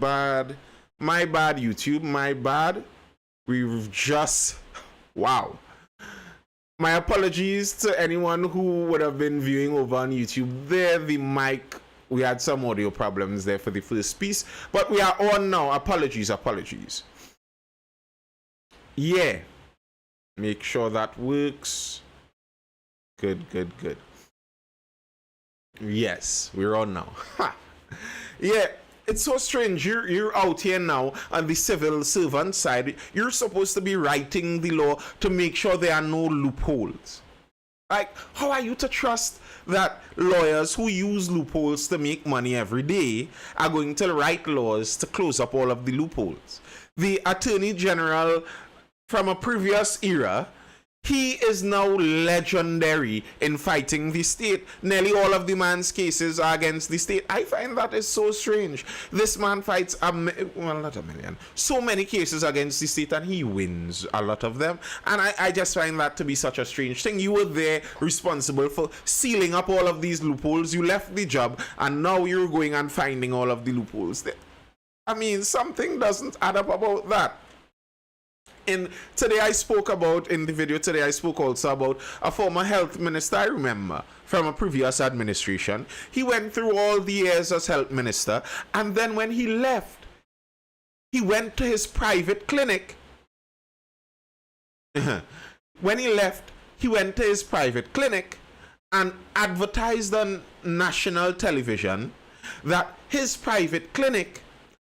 bad. My bad, YouTube. My bad. We've just... Wow. My apologies to anyone who would have been viewing over on YouTube. There, the mic... We had some audio problems there for the first piece. But we are on now. Apologies. Yeah. Make sure that works. Good. Yes, we're on now. Yeah, it's so strange. You're out here now on the civil servant side. You're supposed to be writing the law to make sure there are no loopholes. Like, how are you to trust that lawyers who use loopholes to make money every day are going to write laws to close up all of the loopholes? The Attorney General from a previous era, he is now legendary in fighting the state. Nearly all of the man's cases are against the state. I find that is so strange. This man fights, well, not a million, so many cases against the state, and he wins a lot of them. And I just find that to be such a strange thing. You were there responsible for sealing up all of these loopholes. You left the job, and now you're going and finding all of the loopholes. I mean, something doesn't add up about that. In the video today, I spoke also about a former health minister, I remember, from a previous administration. He went through all the years as health minister, and then when he left, he went to his private clinic. When he left, he went to his private clinic and advertised on national television that his private clinic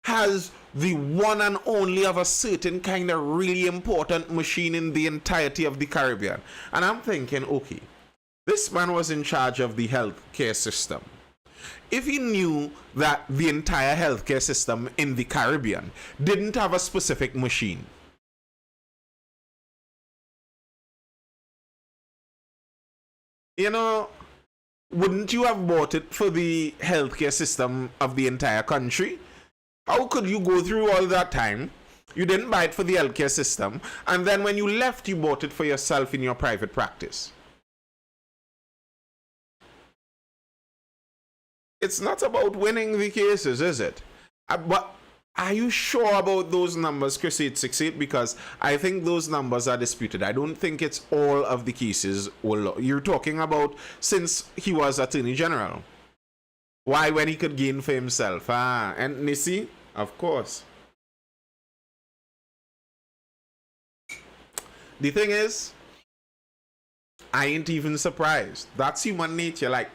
has the one and only of a certain kind of really important machine in the entirety of the Caribbean. And I'm thinking, okay, this man was in charge of the healthcare system. If he knew that the entire healthcare system in the Caribbean didn't have a specific machine, you know, wouldn't you have bought it for the healthcare system of the entire country? How could you go through all that time? You didn't buy it for the healthcare system, and then when you left, you bought it for yourself in your private practice. It's not about winning the cases, is it? But are you sure about those numbers, Chris 868? Because I think those numbers are disputed. I don't think it's all of the cases. You're talking about since he was Attorney General. Why, when he could gain for himself? And you see, of course. The thing is, I ain't even surprised. That's human nature. Like,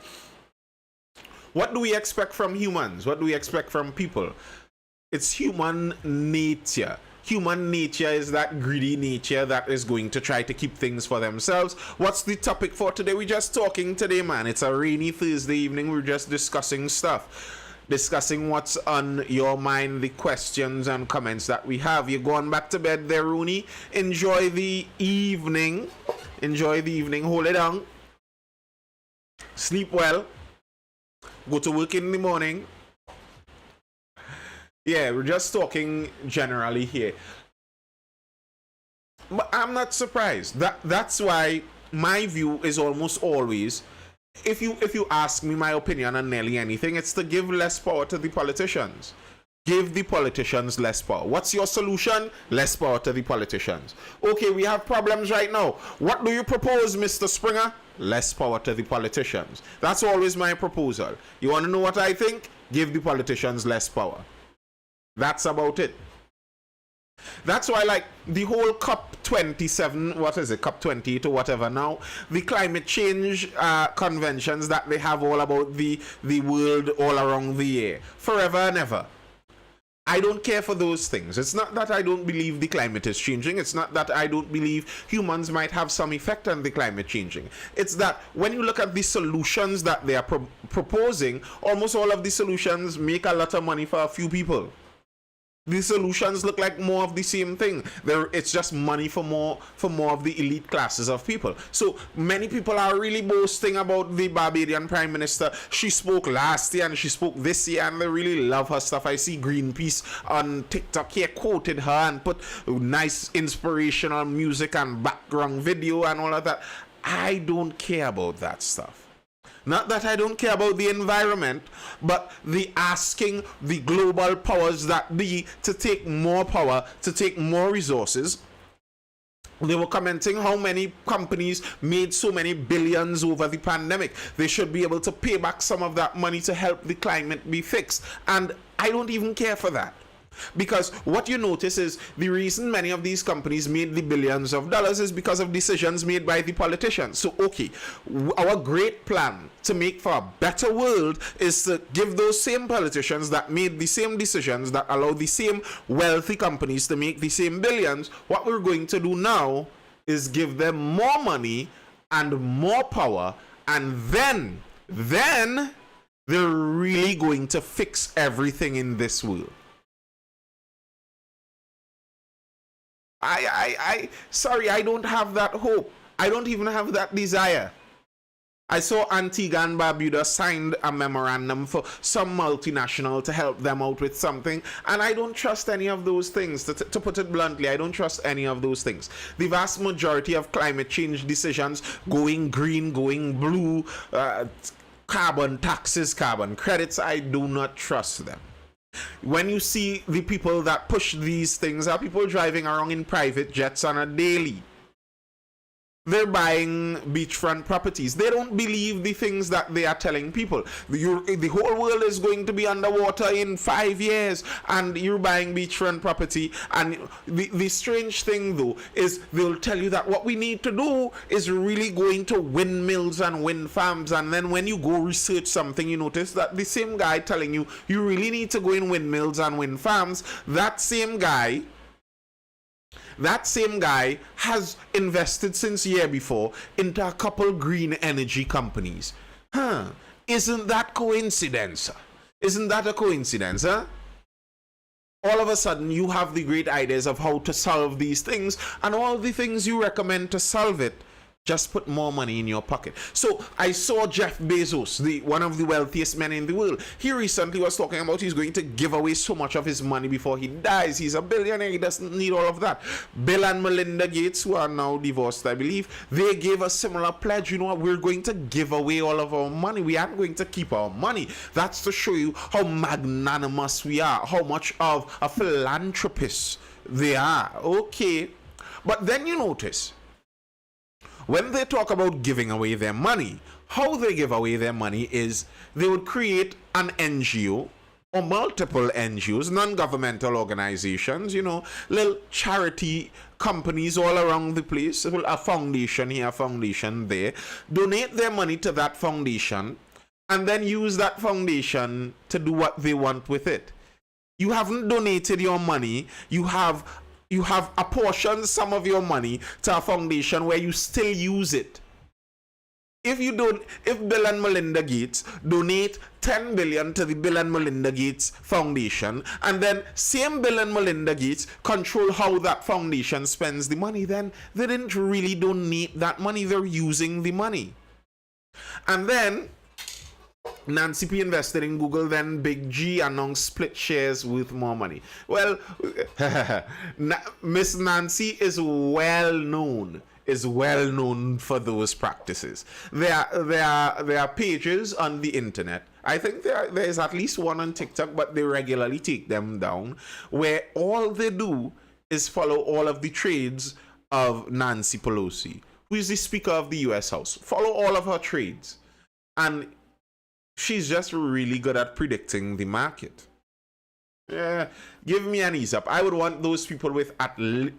what do we expect from humans? What do we expect from people? It's human nature. Human nature is that greedy nature that is going to try to keep things for themselves. What's the topic for today? We're just talking today, man. It's a rainy Thursday evening. We're just discussing stuff. Discussing what's on your mind, the questions and comments that we have. You're going back to bed there, Rooney. Enjoy the evening. Enjoy the evening. Hold it down. Sleep well. Go to work in the morning. Yeah, we're just talking generally here. But I'm not surprised. That's why my view is almost always, if you ask me my opinion on nearly anything, it's to give less power to the politicians. Give the politicians less power. What's your solution? Less power to the politicians. Okay, we have problems right now. What do you propose, Mr. Springer? Less power to the politicians. That's always my proposal. You want to know what I think? Give the politicians less power. That's about it. That's why, like, the whole COP27, what is it, COP28 or whatever now, the climate change conventions that they have all about the world all around the year, forever and ever. I don't care for those things. It's not that I don't believe the climate is changing. It's not that I don't believe humans might have some effect on the climate changing. It's that when you look at the solutions that they are proposing, almost all of the solutions make a lot of money for a few people. The solutions look like more of the same thing. It's just money for more of the elite classes of people. So many people are really boasting about the Barbadian Prime Minister. She spoke last year and she spoke this year, and they really love her stuff. I see Greenpeace on TikTok here quoted her and put nice inspirational music and background video and all of that. I don't care about that stuff. Not that I don't care about the environment, but the asking the global powers that be to take more power, to take more resources. They were commenting how many companies made so many billions over the pandemic. They should be able to pay back some of that money to help the climate be fixed. And I don't even care for that. Because what you notice is the reason many of these companies made the billions of dollars is because of decisions made by the politicians. So, okay, our great plan to make for a better world is to give those same politicians that made the same decisions, that allow the same wealthy companies to make the same billions. What we're going to do now is give them more money and more power, and then they're really going to fix everything in this world. Sorry, I don't have that hope. I don't even have that desire. I saw Antigua and Barbuda signed a memorandum for some multinational to help them out with something, and I don't trust any of those things. To put it bluntly, I don't trust any of those things. The vast majority of climate change decisions, going green, going blue, carbon taxes, carbon credits, I do not trust them. When you see the people that push these things are people driving around in private jets on a daily. They're buying beachfront properties. They don't believe the things that they are telling people. The whole world is going to be underwater in 5 years, and you're buying beachfront property. And the strange thing, though, is they'll tell you that what we need to do is really go into windmills and wind farms. And then when you go research something, you notice that the same guy telling you you really need to go in windmills and wind farms, that same guy has invested since year before into a couple green energy companies. Isn't that coincidence? Isn't that a coincidence, huh? All of a sudden, you have the great ideas of how to solve these things, and all the things you recommend to solve it just put more money in your pocket. So I saw Jeff Bezos, one of the wealthiest men in the world. He recently was talking about he's going to give away so much of his money before he dies. He's a billionaire. He doesn't need all of that. Bill and Melinda Gates, who are now divorced, I believe, they gave a similar pledge. You know what? We're going to give away all of our money. We aren't going to keep our money. That's to show you how magnanimous we are, how much of a philanthropist they are. Okay. But then you notice, when they talk about giving away their money, how they give away their money is they would create an NGO or multiple NGOs, non-governmental organizations, little charity companies all around the place, a foundation here, a foundation there, donate their money to that foundation, and then use that foundation to do what they want with it. You haven't donated your money, you have apportioned some of your money to a foundation where you still use it. If Bill and Melinda Gates donate 10 billion to the Bill and Melinda Gates Foundation, and then same Bill and Melinda Gates control how that foundation spends the money, then they didn't really donate that money, they're using the money. And then Nancy P invested in Google, then Big G announced split shares with more money. Well, Miss Nancy is well known for those practices. There are pages on the internet. I think there is at least one on TikTok, but they regularly take them down, where all they do is follow all of the trades of Nancy Pelosi, who is the Speaker of the US House. Follow all of her trades. And she's just really good at predicting the market. Yeah, give me an ease up. I would want those people with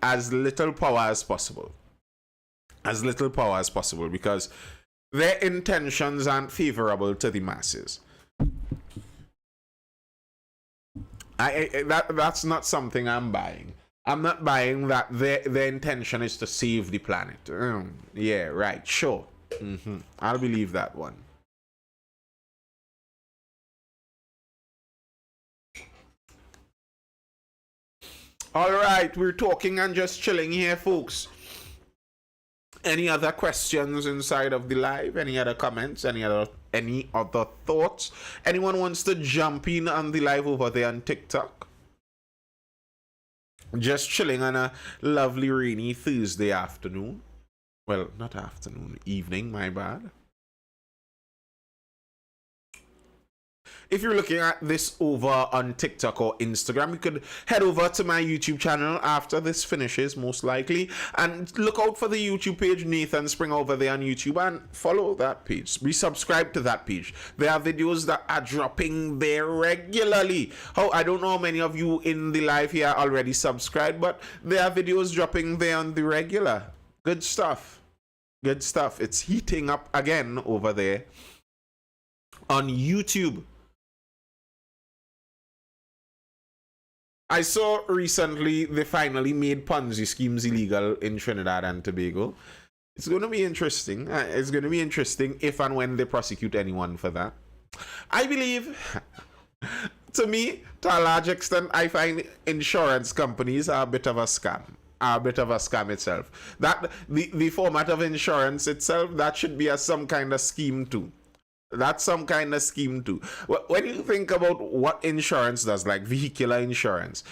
as little power as possible. As little power as possible, because their intentions aren't favorable to the masses. That's not something I'm buying. I'm not buying that their intention is to save the planet. Yeah, right, sure. I'll believe that one. All right, we're talking and just chilling here, folks. Any other questions inside of the live? Any other comments? Any other thoughts? Anyone wants to jump in on the live over there on TikTok? Just chilling on a lovely rainy Thursday afternoon. Well, not afternoon, evening, my bad. if you're looking at this over on TikTok or Instagram, you could head over to my YouTube channel after this finishes, most likely, and look out for the YouTube page, Nathan Spring, over there on YouTube, and follow that page. Be subscribed to that page. There are videos that are dropping there regularly. I don't know how many of you in the live here are already subscribed, but there are videos dropping there on the regular. Good stuff. Good stuff. It's heating up again over there on YouTube. I saw recently they finally made Ponzi schemes illegal in Trinidad and Tobago. It's going to be interesting. It's going to be interesting if and when they prosecute anyone for that. I believe, to me, to a large extent, I find insurance companies are a bit of a scam. Itself. That the format of insurance itself, that should be some kind of scheme too. That's some kind of scheme too. When you think about what insurance does, like vehicular insurance,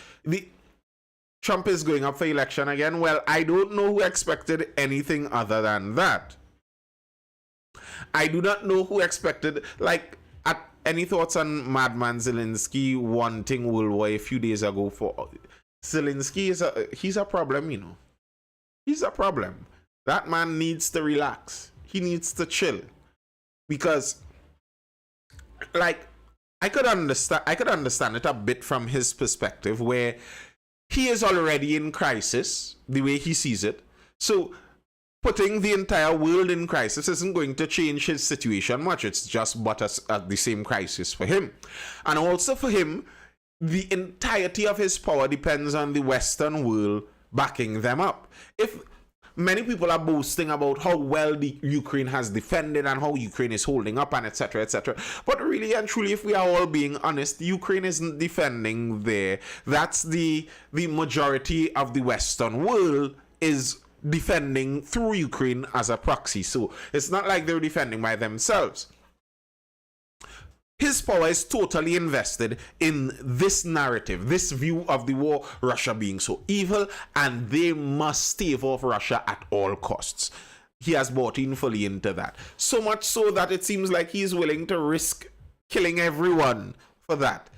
Trump is going up for election again. Well, I don't know who expected anything other than that. I do not know who expected, any thoughts on Madman Zelensky wanting World War a few days ago for... Zelensky he's a problem, you know. He's a problem. That man needs to relax. He needs to chill. Because, I could understand it a bit from his perspective, where he is already in crisis, the way he sees it. So, putting the entire world in crisis isn't going to change his situation much. It's just but the same crisis for him. And also for him, the entirety of his power depends on the Western world backing them up. If many people are boasting about how well the Ukraine has defended and how Ukraine is holding up and etc., etc. But really and truly, if we are all being honest, Ukraine isn't defending there. That's the majority of the Western world is defending through Ukraine as a proxy. So it's not like they're defending by themselves. His power is totally invested in this narrative, this view of the war, Russia being so evil, and they must stave off Russia at all costs. He has bought in fully into that. So much so that it seems like he's willing to risk killing everyone for that.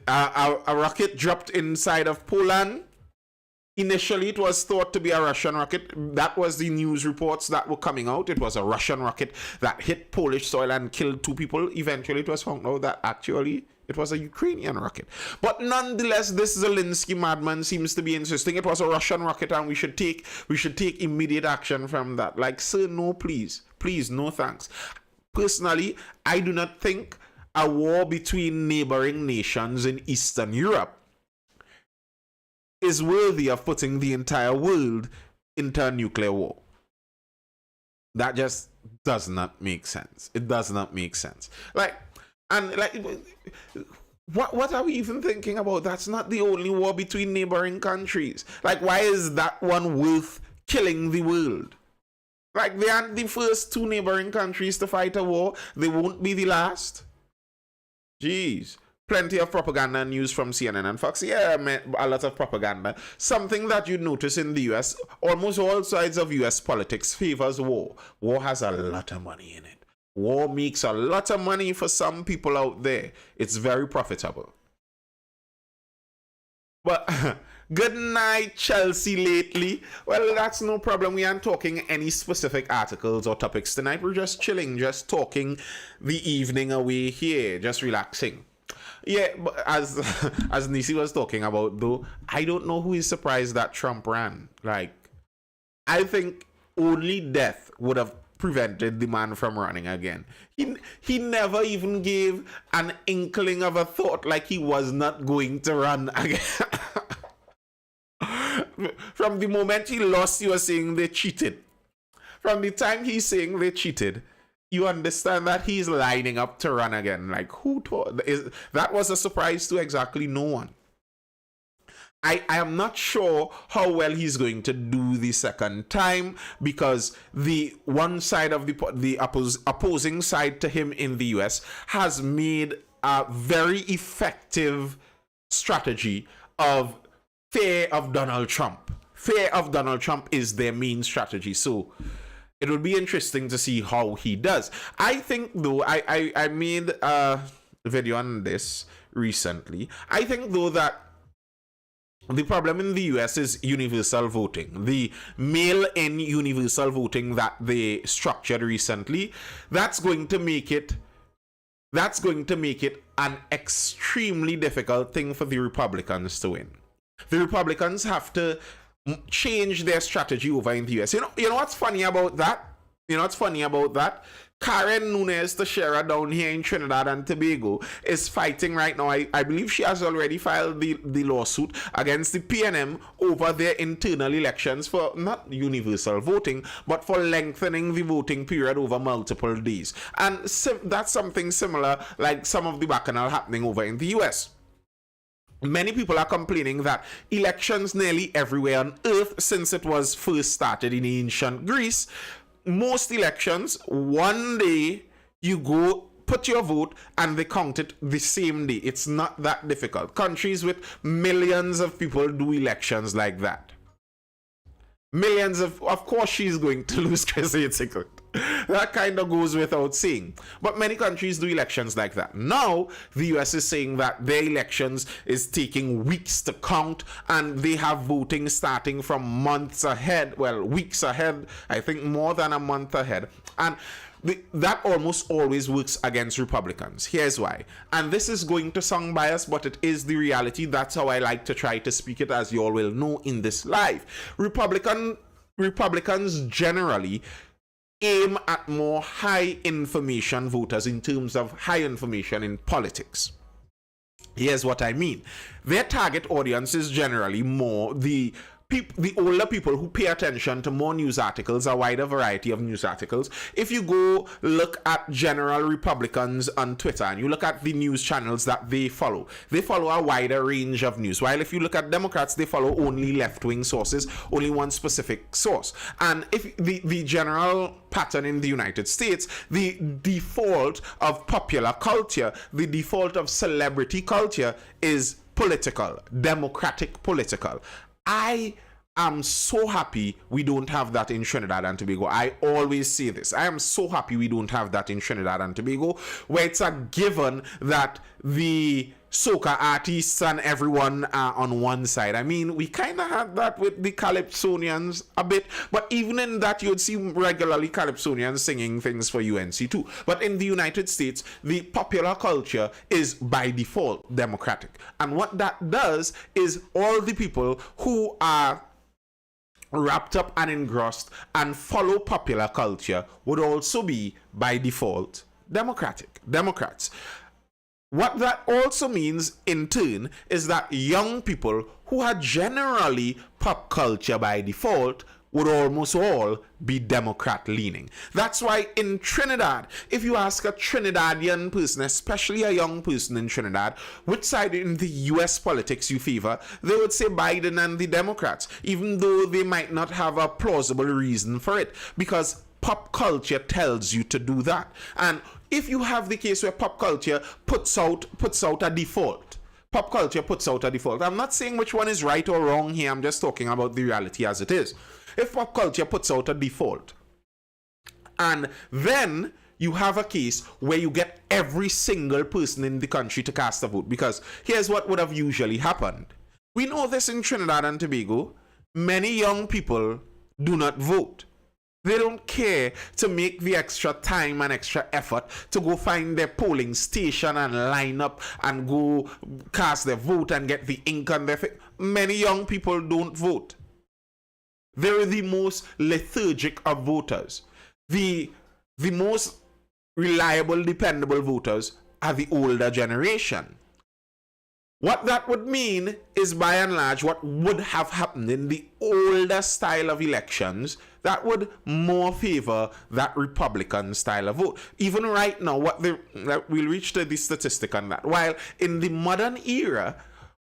A rocket dropped inside of Poland. Initially, it was thought to be a Russian rocket. That was the news reports that were coming out. It was a Russian rocket that hit Polish soil and killed 2 people. Eventually, it was found out that actually it was a Ukrainian rocket. But nonetheless, this Zelensky madman seems to be insisting it was a Russian rocket and we should take immediate action from that. Like, sir, no, please. Please, no thanks. Personally, I do not think a war between neighboring nations in Eastern Europe is worthy of putting the entire world into a nuclear war. That just does not make sense. It does not make sense. What are we even thinking about? That's not the only war between neighboring countries. Why is that one worth killing the world? They aren't the first 2 neighboring countries to fight a war. They won't be the last. Jeez. Plenty of propaganda news from CNN and Fox. Yeah, a lot of propaganda. Something that you notice in the US, almost all sides of US politics favors war. War has a lot of money in it. War makes a lot of money for some people out there. It's very profitable. But good night, Chelsea, lately. Well, that's no problem. We aren't talking any specific articles or topics tonight. We're just chilling, just talking the evening away here, just relaxing. Yeah, but as Nisi was talking about, though, I don't know who is surprised that Trump ran. I think only death would have prevented the man from running again. He never even gave an inkling of a thought like he was not going to run again. From the moment he lost, you were saying they cheated. From the time he's saying they cheated, you understand that he's lining up to run again. Who thought? That was a surprise to exactly no one. I am not sure how well he's going to do the second time, because the one side of the opposing side to him in the US has made a very effective strategy of fear of Donald Trump. Fear of Donald Trump is their main strategy. So it would be interesting to see how he does. I think, though, I made a video on this recently. I think, though, that the problem in the US is universal voting. The mail-in universal voting that they structured recently, that's going to make it an extremely difficult thing for the Republicans to win. The Republicans have to change their strategy over in the US. You know what's funny about that? Karen Nunes, the sheriff down here in Trinidad and Tobago, is fighting right now. I believe she has already filed the lawsuit against the PNM over their internal elections for not universal voting, but for lengthening the voting period over multiple days. And that's something similar like some of the bacchanal happening over in the US. Many people are complaining that elections nearly everywhere on earth since it was first started in ancient Greece, most elections, one day you go put your vote and they count it the same day. It's not that difficult. Countries with millions of people do elections like that. Of course she's going to lose, Chrissy. That kind of goes without saying. But many countries do elections like that. Now, the US is saying that their elections is taking weeks to count, and they have voting starting from months ahead. Well, weeks ahead. I think more than a month ahead. And that almost always works against Republicans. Here's why. And this is going to sound biased, but it is the reality. That's how I like to try to speak it, as you all will know in this live. Republicans generally aim at more high information voters in terms of high information in politics. Here's what I mean. Their target audience is generally more the older people who pay attention to more news articles, a wider variety of news articles. If you go look at general Republicans on Twitter and you look at the news channels that they follow a wider range of news. While if you look at Democrats, they follow only left-wing sources, only one specific source. And if the general pattern in the United States, the default of popular culture, the default of celebrity culture is political, democratic political. I am so happy we don't have that in Trinidad and Tobago. I always say this. I am so happy we don't have that in Trinidad and Tobago, where it's a given that the soca artists and everyone are on one side. I mean, we kind of had that with the Calypsonians a bit, but even in that, you'd see regularly Calypsonians singing things for UNC too. But in the United States, the popular culture is by default democratic. And what that does is all the people who are wrapped up and engrossed and follow popular culture would also be by default Democrats. What that also means, in turn, is that young people who are generally pop culture by default would almost all be Democrat-leaning. That's why in Trinidad, if you ask a Trinidadian person, especially a young person in Trinidad, which side in the US politics you favor, they would say Biden and the Democrats, even though they might not have a plausible reason for it, because pop culture tells you to do that. And if you have the case where pop culture puts out a default, I'm not saying which one is right or wrong here, I'm just talking about the reality as it is. If pop culture puts out a default, and then you have a case where you get every single person in the country to cast a vote, because here's what would have usually happened. We know this in Trinidad and Tobago. Many young people do not vote. They don't care to make the extra time and extra effort to go find their polling station and line up and go cast their vote and get the ink on their face. Many young people don't vote. They're the most lethargic of voters. The most reliable, dependable voters are the older generation. What that would mean is, by and large, what would have happened in the older style of elections, that would more favor that Republican style of vote. Even right now, we'll reach to the statistic on that. While in the modern era,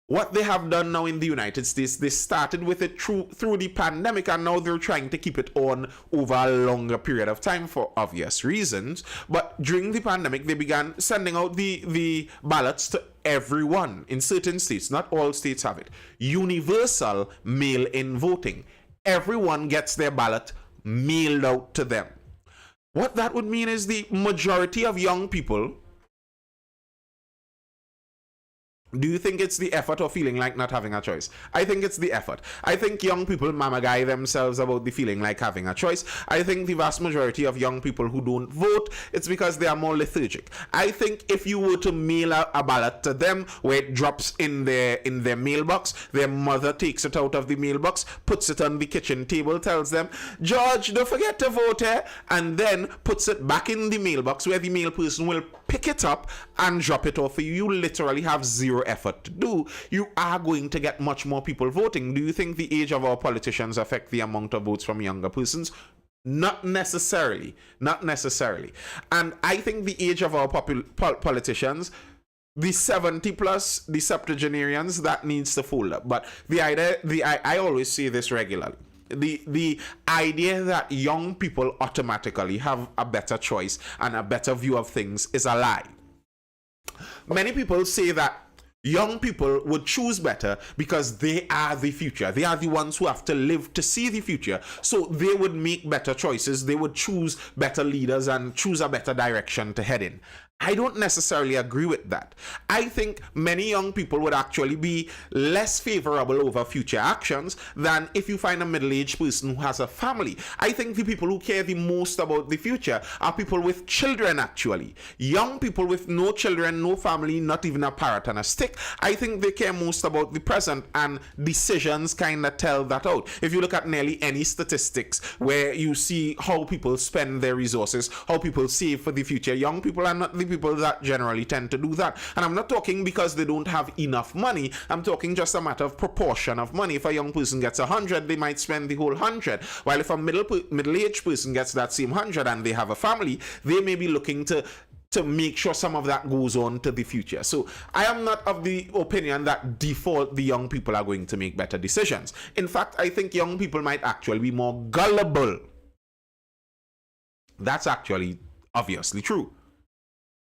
what they have done now in the United States, they started with it through the pandemic, and now they're trying to keep it on over a longer period of time for obvious reasons. But during the pandemic, they began sending out the ballots to everyone in certain states. Not all states have it. Universal mail-in voting. Everyone gets their ballot mailed out to them. What that would mean is the majority of young people Do you think it's the effort or feeling like not having a choice? I think it's the effort. I think young people mamagai themselves about the feeling like having a choice. I think the vast majority of young people who don't vote, it's because they are more lethargic. I think if you were to mail a ballot to them where it drops in their mailbox, their mother takes it out of the mailbox, puts it on the kitchen table, tells them, George, don't forget to vote, and then puts it back in the mailbox where the mail person will pick it up and drop it off for you. You literally have zero effort to do. You are going to get much more people voting. Do you think the age of our politicians affect the amount of votes from younger persons? Not necessarily. Not necessarily. And I think the age of our politicians, the 70 plus, the septuagenarians, that needs to fold up. But the idea, I always say this regularly. The idea that young people automatically have a better choice and a better view of things is a lie. Many people say that young people would choose better because they are the future. They are the ones who have to live to see the future. So they would make better choices. They would choose better leaders and choose a better direction to head in. I don't necessarily agree with that. I think many young people would actually be less favorable over future actions than if you find a middle-aged person who has a family. I think the people who care the most about the future are people with children, actually. Young people with no children, no family, not even a parrot and a stick, I think they care most about the present, and decisions kind of tell that out. If you look at nearly any statistics where you see how people spend their resources, how people save for the future, young people are not the people that generally tend to do that. And I'm not talking because they don't have enough money. I'm talking just a matter of proportion of money. If a young person gets 100, they might spend the whole 100. While if a middle-aged person gets that same 100 and they have a family, they may be looking to make sure some of that goes on to the future. So I am not of the opinion that default the young people are going to make better decisions. In fact, I think young people might actually be more gullible. That's actually obviously true.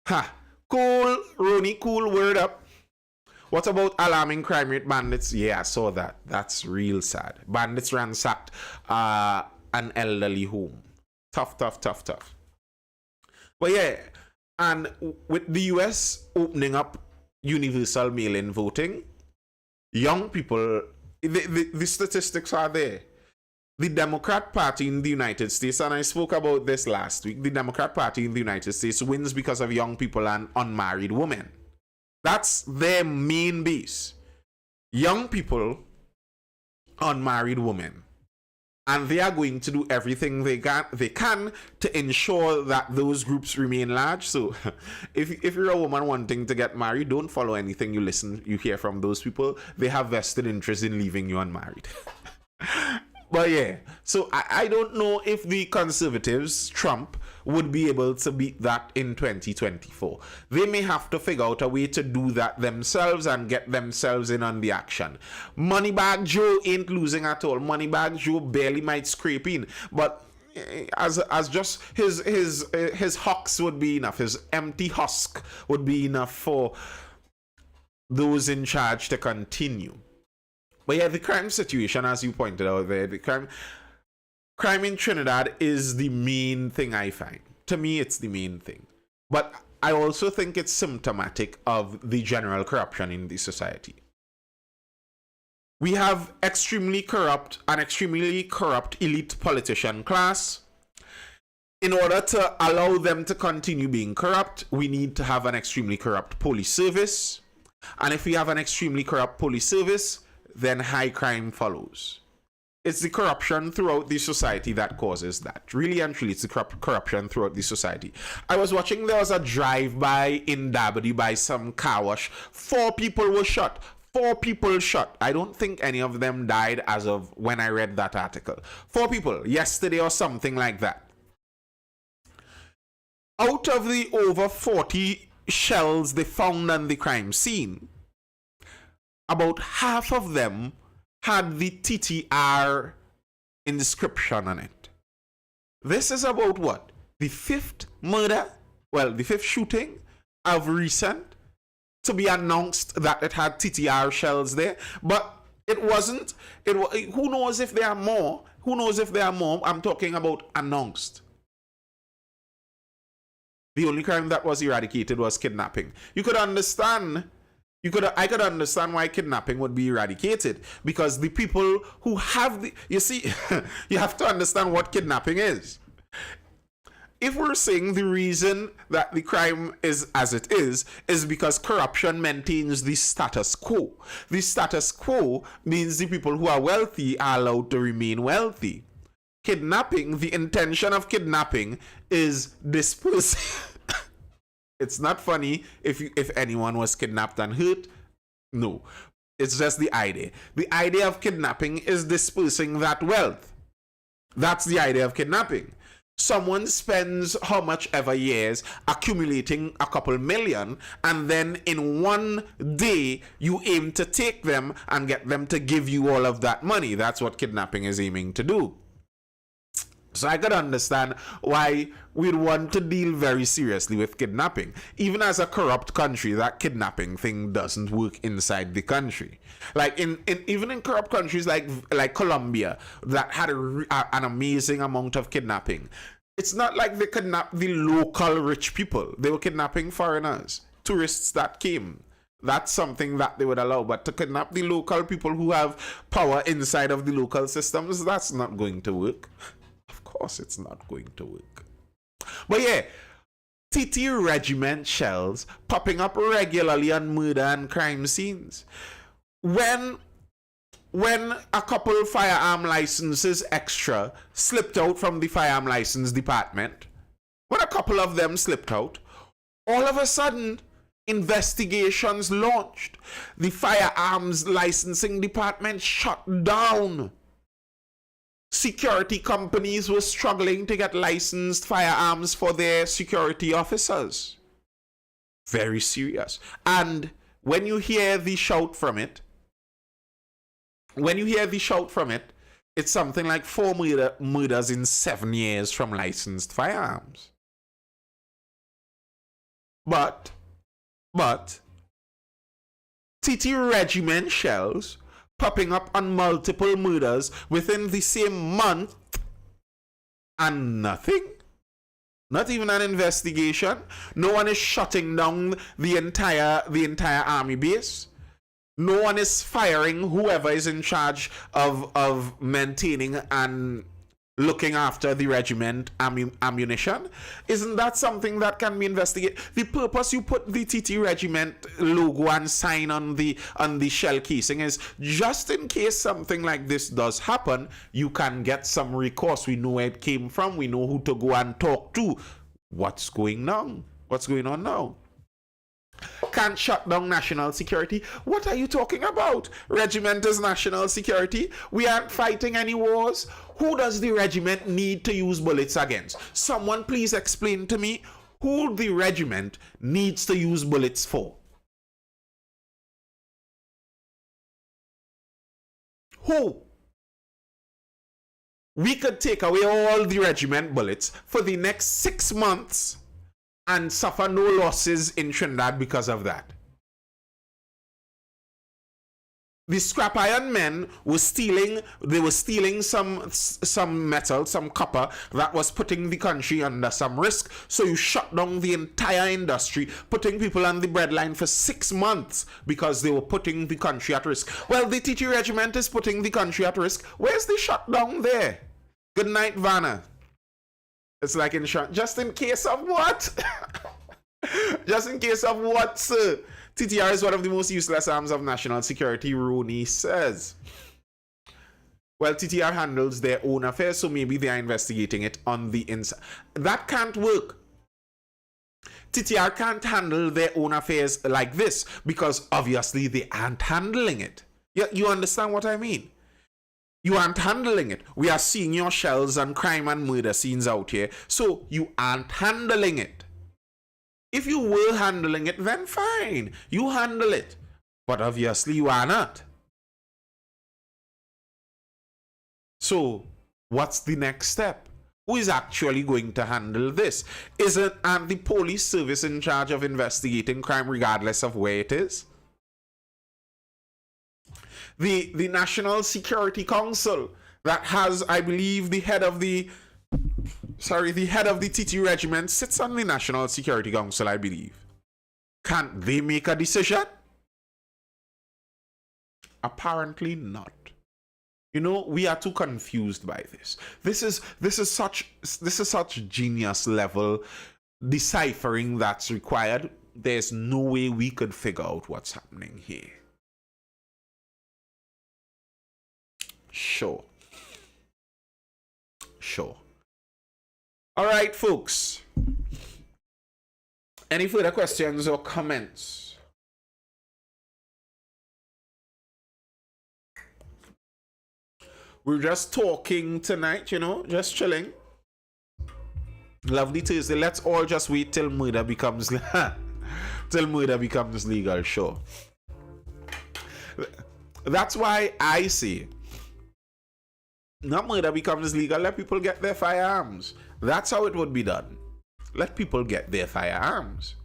Ha! Cool, Rooney, cool, word up. What about alarming crime rate bandits? Yeah, I saw that. That's real sad. Bandits ransacked an elderly home. Tough. But yeah, and with the US opening up universal mail-in voting, young people, the statistics are there. The Democrat Party in the United States, and I spoke about this last week, the Democrat Party in the United States wins because of young people and unmarried women. That's their main base. Young people, unmarried women. And they are going to do everything they can to ensure that those groups remain large. So if you're a woman wanting to get married, don't follow anything you hear from those people. They have vested interest in leaving you unmarried. But yeah, so I don't know if the conservatives, Trump, would be able to beat that in 2024. They may have to figure out a way to do that themselves and get themselves in on the action. Moneybag Joe ain't losing at all. Moneybag Joe barely might scrape in, but as just his hocks would be enough. His empty husk would be enough for those in charge to continue. But yeah, the crime situation, as you pointed out there, the crime in Trinidad is the main thing I find. To me, it's the main thing. But I also think it's symptomatic of the general corruption in the society. We have an extremely corrupt elite politician class. In order to allow them to continue being corrupt, we need to have an extremely corrupt police service. And if we have an extremely corrupt police service, then high crime follows. It's the corruption throughout the society that causes that. Really and truly, it's the corruption throughout the society. I was watching, there was a drive-by in Dabadi by some car wash. 4 people were shot. 4 people shot. I don't think any of them died as of when I read that article. 4 people, yesterday or something like that. Out of the over 40 shells they found on the crime scene, about half of them had the TTR inscription on it. This is about what? The 5th murder? Well, the 5th shooting of recent to be announced that it had TTR shells there. But it wasn't. Who knows if there are more? Who knows if there are more? I'm talking about announced. The only crime that was eradicated was kidnapping. You could understand I could understand why kidnapping would be eradicated, because the people who have the, you see, you have to understand what kidnapping is. If we're saying the reason that the crime is as it is because corruption maintains the status quo. The status quo means the people who are wealthy are allowed to remain wealthy. Kidnapping, the intention of kidnapping is dispersing. It's not funny if anyone was kidnapped and hurt. No, it's just the idea. The idea of kidnapping is dispersing that wealth. That's the idea of kidnapping. Someone spends how much ever years accumulating a couple million, and then in one day you aim to take them and get them to give you all of that money. That's what kidnapping is aiming to do. So I could understand why we'd want to deal very seriously with kidnapping. Even as a corrupt country, that kidnapping thing doesn't work inside the country. Like even in corrupt countries like Colombia, that had an amazing amount of kidnapping. It's not like they kidnapped the local rich people. They were kidnapping foreigners, tourists that came. That's something that they would allow. But to kidnap the local people who have power inside of the local systems, that's not going to work. Of course it's not going to work. But yeah, TT regiment shells popping up regularly on murder and crime scenes. When a couple firearm licenses extra slipped out from the firearm license department, when a couple of them slipped out, all of a sudden investigations launched. The firearms licensing department shut down. Security companies were struggling to get licensed firearms for their security officers. Very serious. And when you hear the shout from it, it's something like 4 murders in 7 years from licensed firearms. But TT regiment shells popping up on multiple murders within the same month, and nothing? Not even an investigation? No one is shutting down the entire army base? No one is firing whoever is in charge of maintaining and looking after the regiment ammunition? Isn't that something that can be investigated? The purpose you put the TT regiment logo and sign on the shell casing is just in case something like this does happen, you can get some recourse. We know where it came from. We know who to go and talk to. What's going on? What's going on now? Can't shut down national security. What are you talking about? Regiment is national security. We aren't fighting any wars. Who does the regiment need to use bullets against? Someone please explain to me who the regiment needs to use bullets for. Who? We could take away all the regiment bullets for the next 6 months and suffer no losses in Trinidad because of that. The scrap iron men were stealing some metal, some copper that was putting the country under some risk. So you shut down the entire industry, putting people on the breadline for 6 months because they were putting the country at risk. Well, the TT regiment is putting the country at risk. Where's the shutdown there? Good night, Vanna. It's like insurance. Just in case of what? Just in case of what, sir? TTR is one of the most useless arms of national security, Rooney says. Well, TTR handles their own affairs, so maybe they are investigating it on the inside. That can't work. TTR can't handle their own affairs like this because obviously they aren't handling it. You understand what I mean? You aren't handling it. We are seeing your shells and crime and murder scenes out here, so you aren't handling it. If you were handling it, then fine. You handle it. But obviously you are not. So, what's the next step? Who is actually going to handle this? Isn't the police service in charge of investigating crime regardless of where it is? The National Security Council that has, I believe, the head of the TT regiment sits on the National Security Council, I believe. Can't they make a decision? Apparently not. You know, we are too confused by this. This is such genius level deciphering that's required. There's no way we could figure out what's happening here. Sure. All right, folks. Any further questions or comments? We're just talking tonight, you know, just chilling. Lovely Tuesday. Let's all just wait till murder becomes legal, sure. That's why I say, not murder becomes legal, let people get their firearms. That's how it would be done. Let people get their firearms.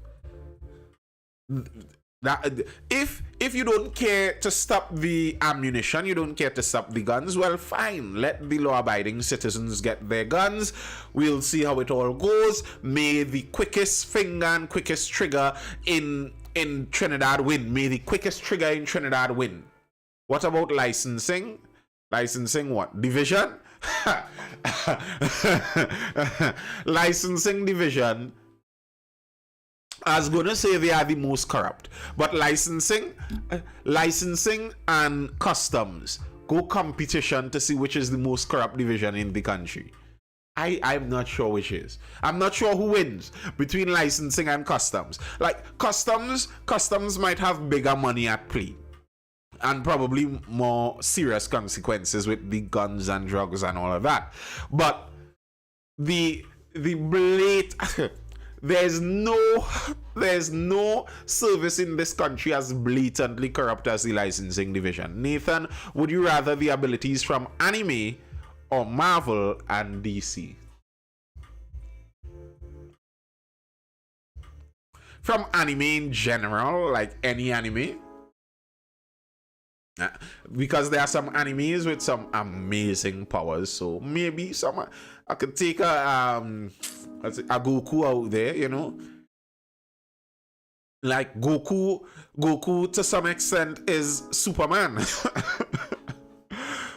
That, if you don't care to stop the ammunition, you don't care to stop the guns, well, fine. Let the law-abiding citizens get their guns. We'll see how it all goes. May the quickest finger and quickest trigger in Trinidad win. May the quickest trigger in Trinidad win. What about licensing? Licensing what? Division? Licensing division. I was gonna say they are the most corrupt, but licensing and customs go competition to see which is the most corrupt division in the country. I'm not sure which is. I'm not sure who wins between licensing and customs. Like customs might have bigger money at play and probably more serious consequences with the guns and drugs and all of that. But the there's no service in this country as blatantly corrupt as the licensing division. Nathan, would you rather the abilities from anime or Marvel and DC? From anime in general, like any anime. Because there are some animes with some amazing powers, so maybe I could take a Goku out there, you know. Like Goku to some extent is Superman.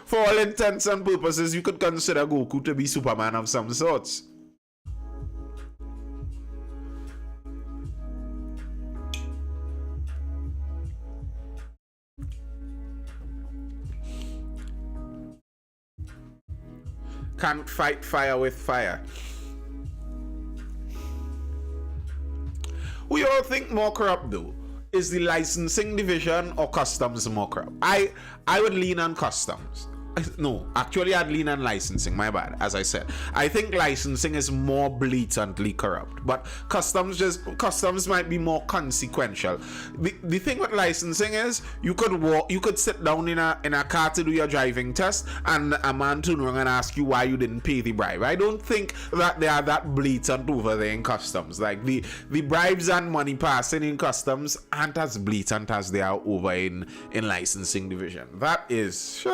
For all intents and purposes, you could consider Goku to be Superman of some sorts. Can't fight fire with fire. Who you all think more corrupt though? Is the licensing division or customs more corrupt? I would lean on customs. No, actually I'd lean on licensing, my bad, as I said. I think licensing is more blatantly corrupt, but customs might be more consequential. The thing with licensing is you could sit down in a car to do your driving test and a man turn around and ask you why you didn't pay the bribe. I don't think that they are that blatant over there in customs. Like the bribes and money passing in customs aren't as blatant as they are over in licensing division. That is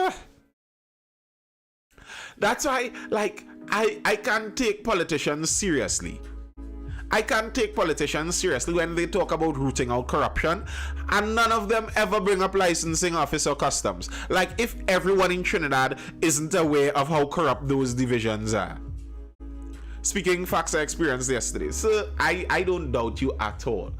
that's why, like, I can't take politicians seriously. I can't take politicians seriously when they talk about rooting out corruption and none of them ever bring up licensing office or customs. Like, if everyone in Trinidad isn't aware of how corrupt those divisions are. Speaking facts I experienced yesterday. So I don't doubt you at all.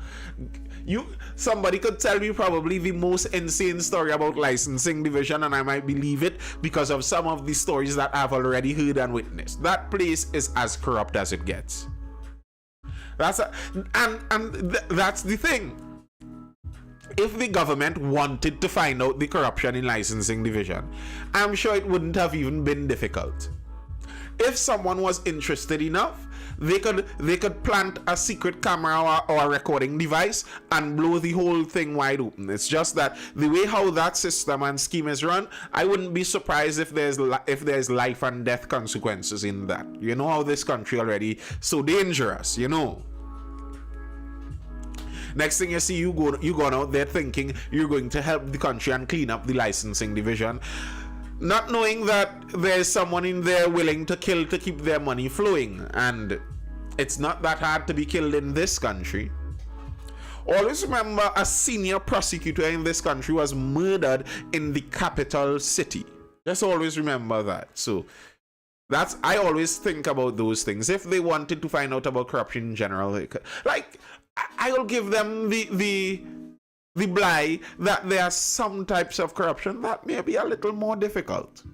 Somebody could tell me probably the most insane story about licensing division and I might believe it because of some of the stories that I've already heard and witnessed. That place is as corrupt as it gets. That's the thing. If the government wanted to find out the corruption in licensing division, I'm sure it wouldn't have even been difficult. If someone was interested enough, they could plant a secret camera or a recording device and blow the whole thing wide open. It's just that the way how that system and scheme is run, I wouldn't be surprised if there's life and death consequences in that. You know how this country already so dangerous, you know. Next thing you see, you gone out there thinking you're going to help the country and clean up the licensing division, not knowing that there's someone in there willing to kill to keep their money flowing. And it's not that hard to be killed in this country. Always remember, a senior prosecutor in this country was murdered in the capital city. Just always remember that. So I always think about those things. If they wanted to find out about corruption in general, they could, like, I'll give them the blie that there are some types of corruption that may be a little more difficult.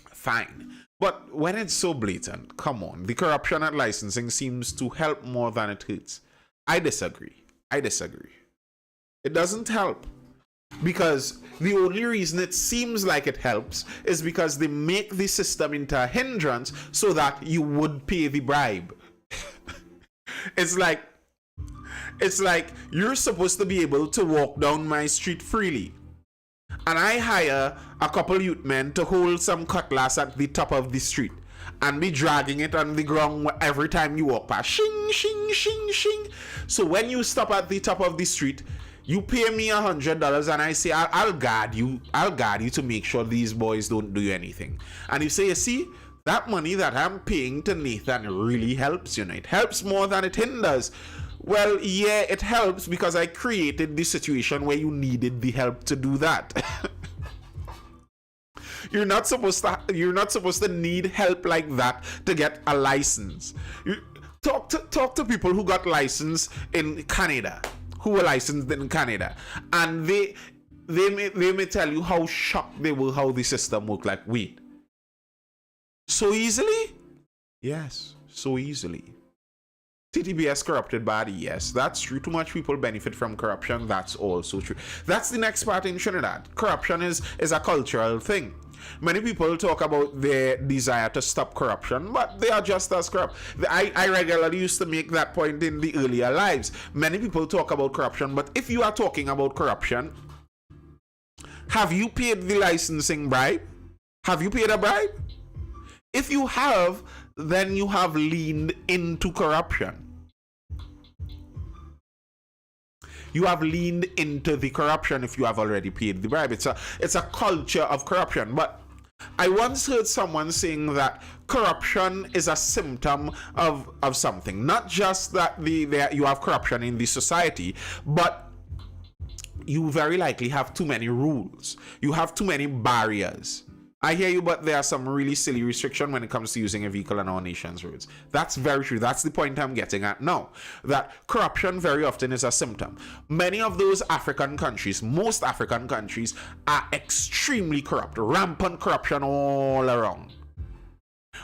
Fine. But when it's so blatant, come on, the corruption at licensing seems to help more than it hurts. I disagree. It doesn't help. Because the only reason it seems like it helps is because they make the system into a hindrance so that you would pay the bribe. It's like you're supposed to be able to walk down my street freely. And I hire a couple youth men to hold some cutlass at the top of the street and be dragging it on the ground every time you walk past. Shing, shing, shing, shing. So when you stop at the top of the street, you pay me $100 and I say, I'll guard you to make sure these boys don't do anything. And you say, you see, that money that I'm paying to Nathan really helps, you know. It helps more than it hinders. Well, yeah, it helps because I created the situation where you needed the help to do that. You're not supposed to need help like that to get a license. Talk to people who got licensed in Canada, who were licensed in Canada, and they may tell you how shocked they were how the system worked. Like, wait, so easily? Yes, so easily. TTBS corrupted body, yes, that's true. Too much people benefit from corruption, that's also true. That's the next part in Trinidad. Corruption is a cultural thing. Many people talk about their desire to stop corruption, but they are just as corrupt. I regularly used to make that point in the earlier lives. Many people talk about corruption, but if you are talking about corruption, have you paid the licensing bribe? Have you paid a bribe? If you have, then you have leaned into corruption. You have leaned into the corruption if you have already paid the bribe. It's a culture of corruption. But I once heard someone saying that corruption is a symptom of something. Not just that you have corruption in the society, but you very likely have too many rules. You have too many barriers. I hear you, but there are some really silly restrictions when it comes to using a vehicle on our nation's roads. That's very true. That's the point I'm getting at now. That corruption very often is a symptom. Many of those African countries, most African countries, are extremely corrupt. Rampant corruption all around.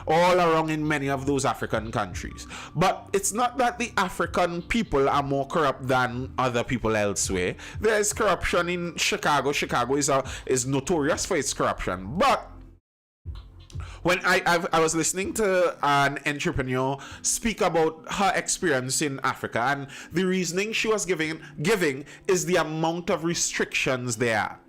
All around in many of those African countries. But it's not that the African people are more corrupt than other people elsewhere. There is corruption in Chicago. Chicago is notorious for its corruption. But when I was listening to an entrepreneur speak about her experience in Africa, and the reasoning she was giving is the amount of restrictions there.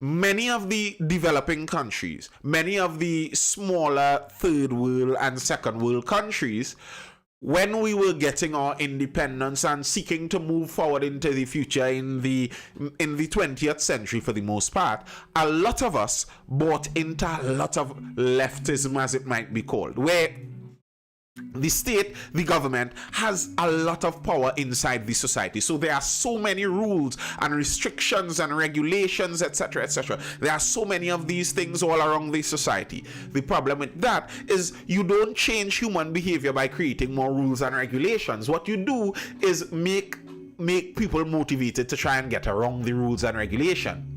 Many of the developing countries, many of the smaller third world and second world countries, when we were getting our independence and seeking to move forward into the future in the 20th century for the most part, a lot of us bought into a lot of leftism, as it might be called, where the state, the government, has a lot of power inside the society. So there are so many rules and restrictions and regulations, etc., etc. There are so many of these things all around the society. The problem with that is you don't change human behavior by creating more rules and regulations. What you do is make people motivated to try and get around the rules and regulation.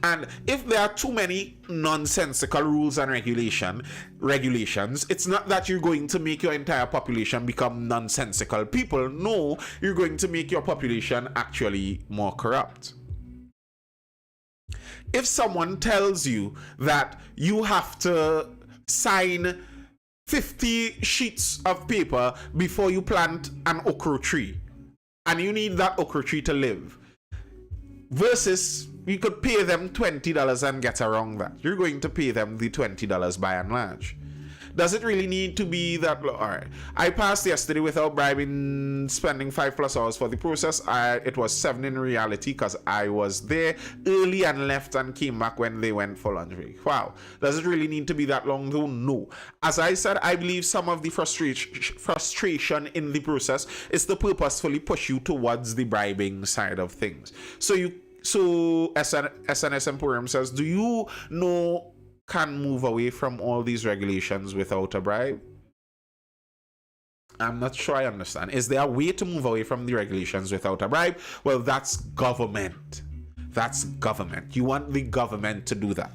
And if there are too many nonsensical rules and regulations, it's not that you're going to make your entire population become nonsensical people. No, you're going to make your population actually more corrupt. If someone tells you that you have to sign 50 sheets of paper before you plant an okra tree, and you need that okra tree to live, versus you could pay them $20 and get around that, you're going to pay them the $20 by and large. Does it really need to be that low? All right. I passed yesterday without bribing, spending 5+ hours for the process. It was 7 in reality because I was there early and left and came back when they went for lunch break. Wow. Does it really need to be that long though? No. As I said, I believe some of the frustration in the process is to purposefully push you towards the bribing side of things. So SNS Emporium says, do you know can move away from all these regulations without a bribe? I'm not sure I understand. Is there a way to move away from the regulations without a bribe? Well, that's government. That's government. You want the government to do that.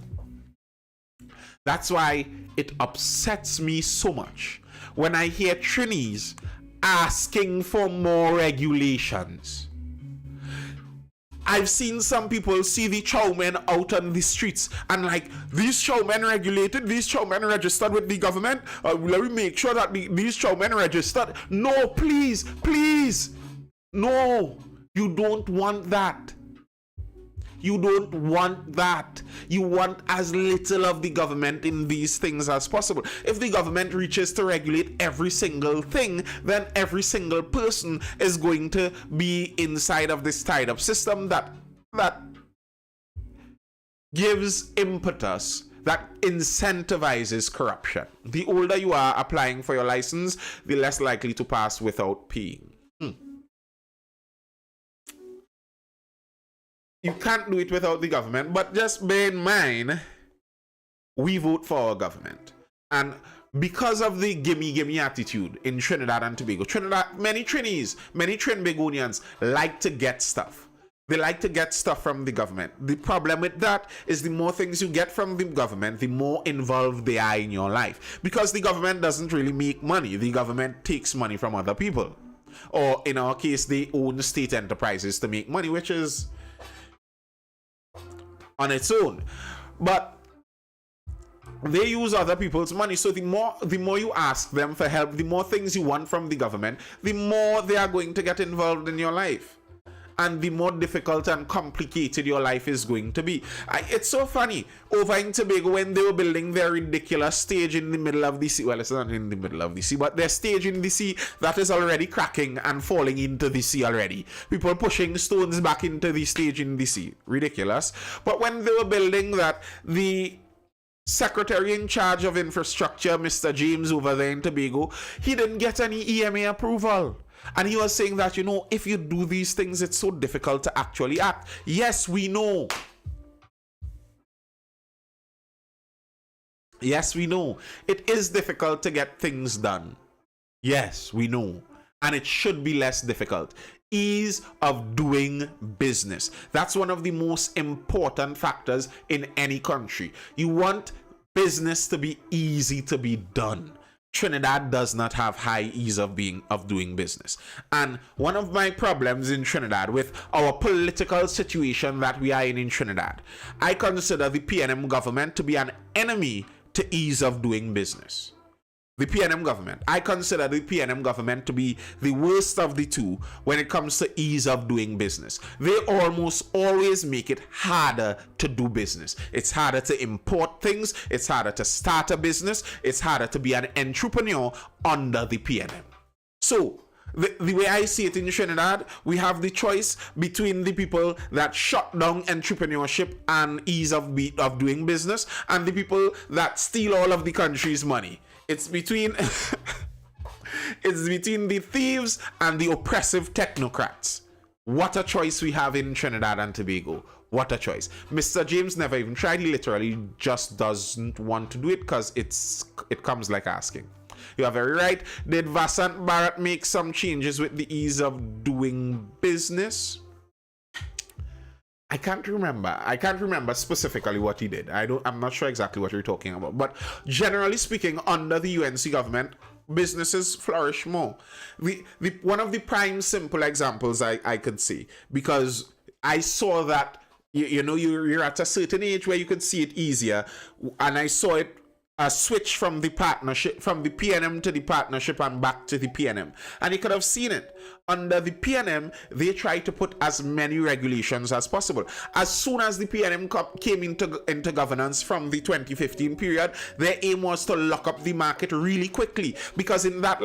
That's why it upsets me so much when I hear Trinis asking for more regulations. I've seen some people see the chowmen out on the streets and like, these chowmen regulated, these chowmen registered with the government. Let me make sure that these chowmen registered. No, please, please. No, you don't want that. You don't want that. You want as little of the government in these things as possible. If the government reaches to regulate every single thing, then every single person is going to be inside of this tied up system that gives impetus, that incentivizes corruption. The older you are applying for your license, the less likely to pass without paying. You can't do it without the government, but just bear in mind, we vote for our government. And because of the gimme attitude in Trinidad and Tobago, many Trinis, many Trinbagonians like to get stuff. They like to get stuff from the government. The problem with that is the more things you get from the government, the more involved they are in your life. Because the government doesn't really make money. The government takes money from other people. Or in our case, they own state enterprises to make money, which is on its own. But they use other people's money. So the more you ask them for help, the more things you want from the government, the more they are going to get involved in your life. And the more difficult and complicated your life is going to be. It's so funny. Over in Tobago, when they were building their ridiculous stage in the middle of the sea, well, it's not in the middle of the sea, but their stage in the sea that is already cracking and falling into the sea already. People pushing stones back into the stage in the sea. Ridiculous. But when they were building that, the secretary in charge of infrastructure, Mr. James over there in Tobago, he didn't get any EMA approval. And he was saying that, if you do these things, it's so difficult to actually act. Yes, we know. Yes, we know. It is difficult to get things done. Yes, we know. And it should be less difficult. Ease of doing business. That's one of the most important factors in any country. You want business to be easy to be done. Trinidad does not have high ease of doing business. And one of my problems in Trinidad with our political situation that we are in Trinidad, I consider the PNM government to be an enemy to ease of doing business. The PNM government. I consider the PNM government to be the worst of the two when it comes to ease of doing business. They almost always make it harder to do business. It's harder to import things. It's harder to start a business. It's harder to be an entrepreneur under the PNM. So, the way I see it in Trinidad, we have the choice between the people that shut down entrepreneurship and ease of doing business and the people that steal all of the country's money. It's between the thieves and the oppressive technocrats. What a choice we have in Trinidad and Tobago. What a choice. Mr. James never even tried. He literally just doesn't want to do it because it comes like asking. You are very right. Did Vasant Bharat make some changes with the ease of doing business? I can't remember specifically what he did. I'm not sure exactly what you're talking about. But generally speaking, under the UNC government, businesses flourish more. One of the prime simple examples I could see, because I saw that you're at a certain age where you could see it easier, and I saw it a switch from the partnership, from the PNM to the partnership and back to the PNM. And you could have seen it. Under the PNM, they tried to put as many regulations as possible. As soon as the PNM came into governance from the 2015 period, their aim was to lock up the market really quickly. Because in that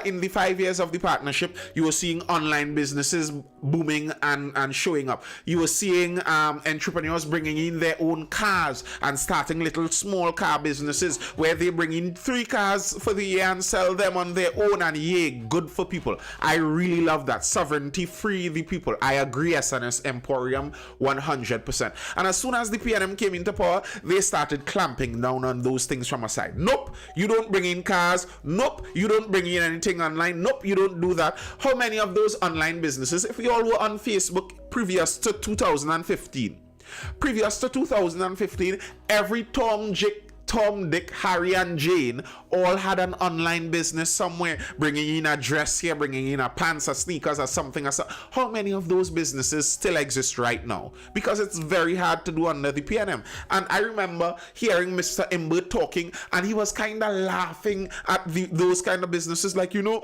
in the 5 years of the partnership, you were seeing online businesses booming and showing up. You were seeing entrepreneurs bringing in their own cars and starting little small car businesses where they bring in 3 cars for the year and sell them on their own, and yay, good for people. I really love that. Sovereignty, free the people. I agree, SNS Emporium, 100%. And as soon as the PNM came into power, they started clamping down on those things from a side. Nope, you don't bring in cars. Nope, you don't bring in anything online. Nope, you don't do that. How many of those online businesses, if we all were on Facebook previous to 2015, every Tom, Dick, Harry, and Jane all had an online business somewhere, bringing in a dress here, bringing in a pants, a sneakers, or something. How many of those businesses still exist right now? Because it's very hard to do under the PNM. And I remember hearing Mr. Imbert talking, and he was kind of laughing at those kind of businesses, like, you know,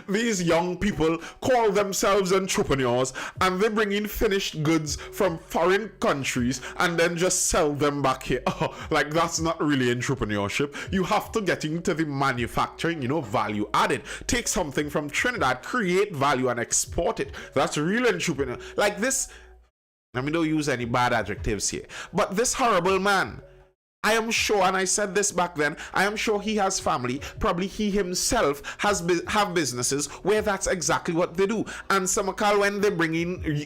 these young people call themselves entrepreneurs and they bring in finished goods from foreign countries and then just sell them back here. Like, that's not really entrepreneurship. You have to get into the manufacturing, you know, value added. Take something from Trinidad, create value and export it. That's real entrepreneur. Like this, let me don't use any bad adjectives here, but this horrible man, I am sure, and I said this back then, I am sure he has family, probably he himself have businesses where that's exactly what they do. And Samakal, when they bring in the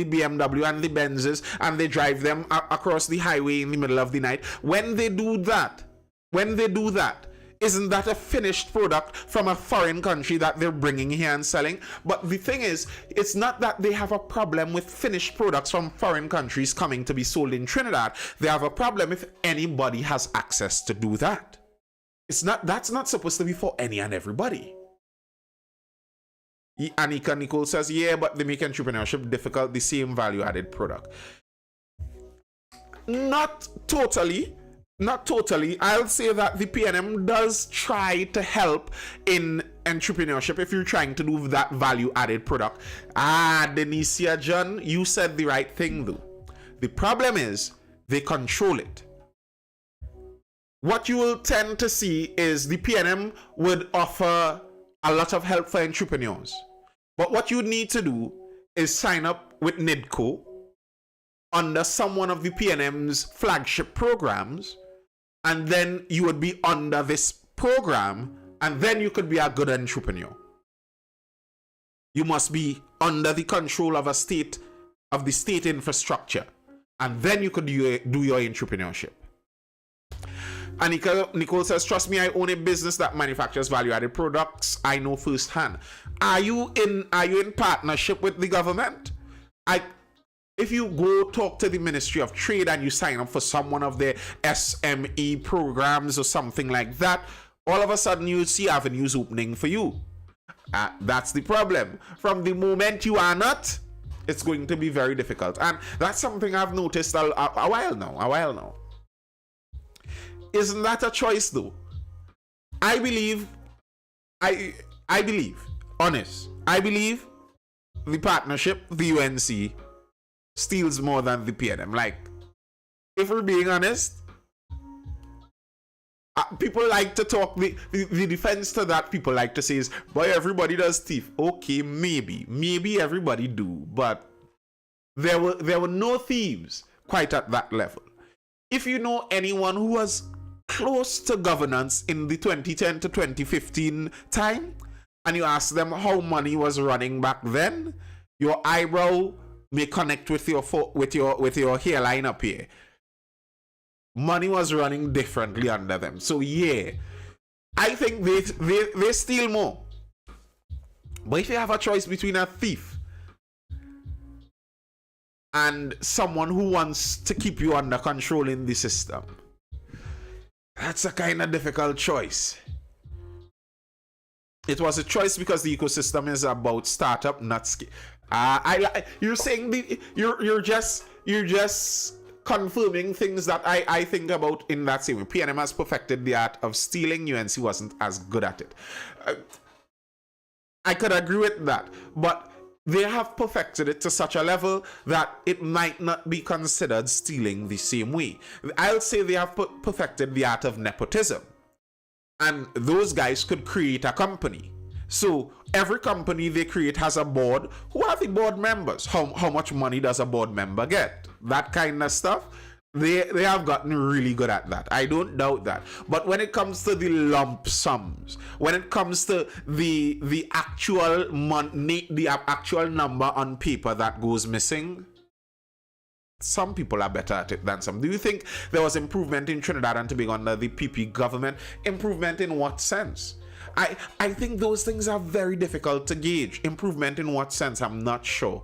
BMW and the Benzes and they drive them across the highway in the middle of the night, when they do that, isn't that a finished product from a foreign country that they're bringing here and selling? But the thing is, it's not that they have a problem with finished products from foreign countries coming to be sold in Trinidad. They have a problem if anybody has access to do that. That's not supposed to be for any and everybody. Anika Nicole says, yeah, but they make entrepreneurship difficult, the same value-added product. Not totally. I'll say that the PNM does try to help in entrepreneurship if you're trying to do that value-added product. Denicia John, you said the right thing though. The problem is they control it. What you will tend to see is the PNM would offer a lot of help for entrepreneurs. But what you need to do is sign up with NIDCO under some one of the PNM's flagship programs, and then you would be under this program, and then you could be a good entrepreneur. You must be under the control of the state infrastructure, and then you could do your entrepreneurship. And Nicole says, trust me, I own a business that manufactures value-added products. I know firsthand. Are you in partnership with the government? If you go talk to the Ministry of Trade and you sign up for some one of their SME programs or something like that, all of a sudden you see avenues opening for you. That's the problem. From the moment you are not, it's going to be very difficult. And that's something I've noticed a while now. Isn't that a choice though? I believe the partnership, the UNC, steals more than the PNM. Like, if we're being honest, people like to talk, the defense to that people like to say is, boy, everybody does thief. Okay, maybe everybody do, but there were no thieves quite at that level. If you know anyone who was close to governance in the 2010 to 2015 time, and you ask them how money was running back then, your eyebrow may connect with your hairline up here. Money was running differently under them. So yeah, I think they steal more. But if you have a choice between a thief and someone who wants to keep you under control in the system, that's a kind of difficult choice. It was a choice because the ecosystem is about startup, not scale. You're saying you're just confirming things that I think about in that same way. PNM has perfected the art of stealing. UNC wasn't as good at it. I could agree with that, but they have perfected it to such a level that it might not be considered stealing the same way. I'll say they have perfected the art of nepotism. And those guys could create a company. So every company they create has a board. Who are the board members? How much money does a board member get? That kind of stuff. They have gotten really good at that. I don't doubt that. But when it comes to the lump sums, when it comes to the actual money, the actual number on paper that goes missing, some people are better at it than some. Do you think there was improvement in Trinidad and Tobago under the PP government? Improvement in what sense? I think those things are very difficult to gauge. Improvement in what sense? I'm not sure.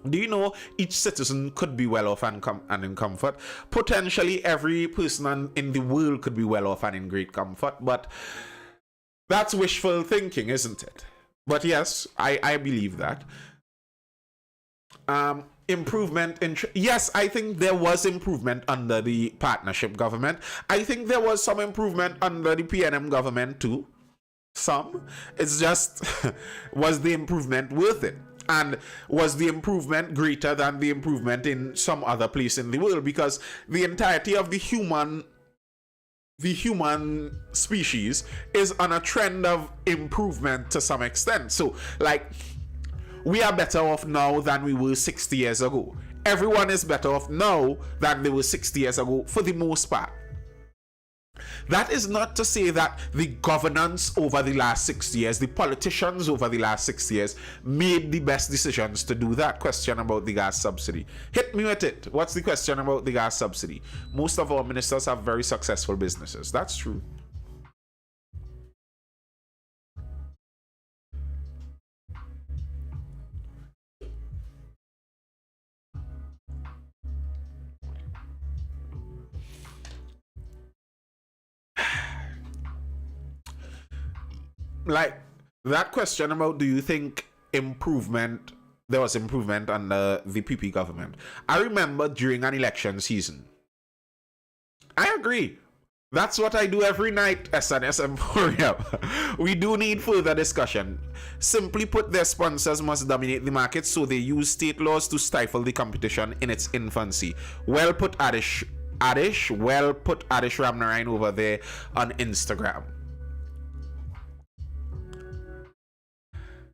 Do you know each citizen could be well off and in comfort? Potentially every person in the world could be well off and in great comfort, but that's wishful thinking, isn't it? But yes, I believe that. Improvement in... Yes, I think there was improvement under the partnership government. I think there was some improvement under the PNM government too. Some. It's just, was the improvement worth it? And was the improvement greater than the improvement in some other place in the world? Because the entirety of the human species is on a trend of improvement to some extent. So, like, we are better off now than we were 60 years ago. Everyone is better off now than they were 60 years ago for the most part. That is not to say that the governance over the last 60 years, the politicians over the last 60 years made the best decisions to do that. Question about the gas subsidy. Hit me with it. What's the question about the gas subsidy? Most of our ministers have very successful businesses. That's true. Like that question about, do you think there was improvement under the PP government? I remember during an election season. I agree. That's what I do every night, SNS Emporium. We do need further discussion. Simply put, their sponsors must dominate the market, so they use state laws to stifle the competition in its infancy. Well put, Adish. Well put, Adish Ramnarayan over there on Instagram.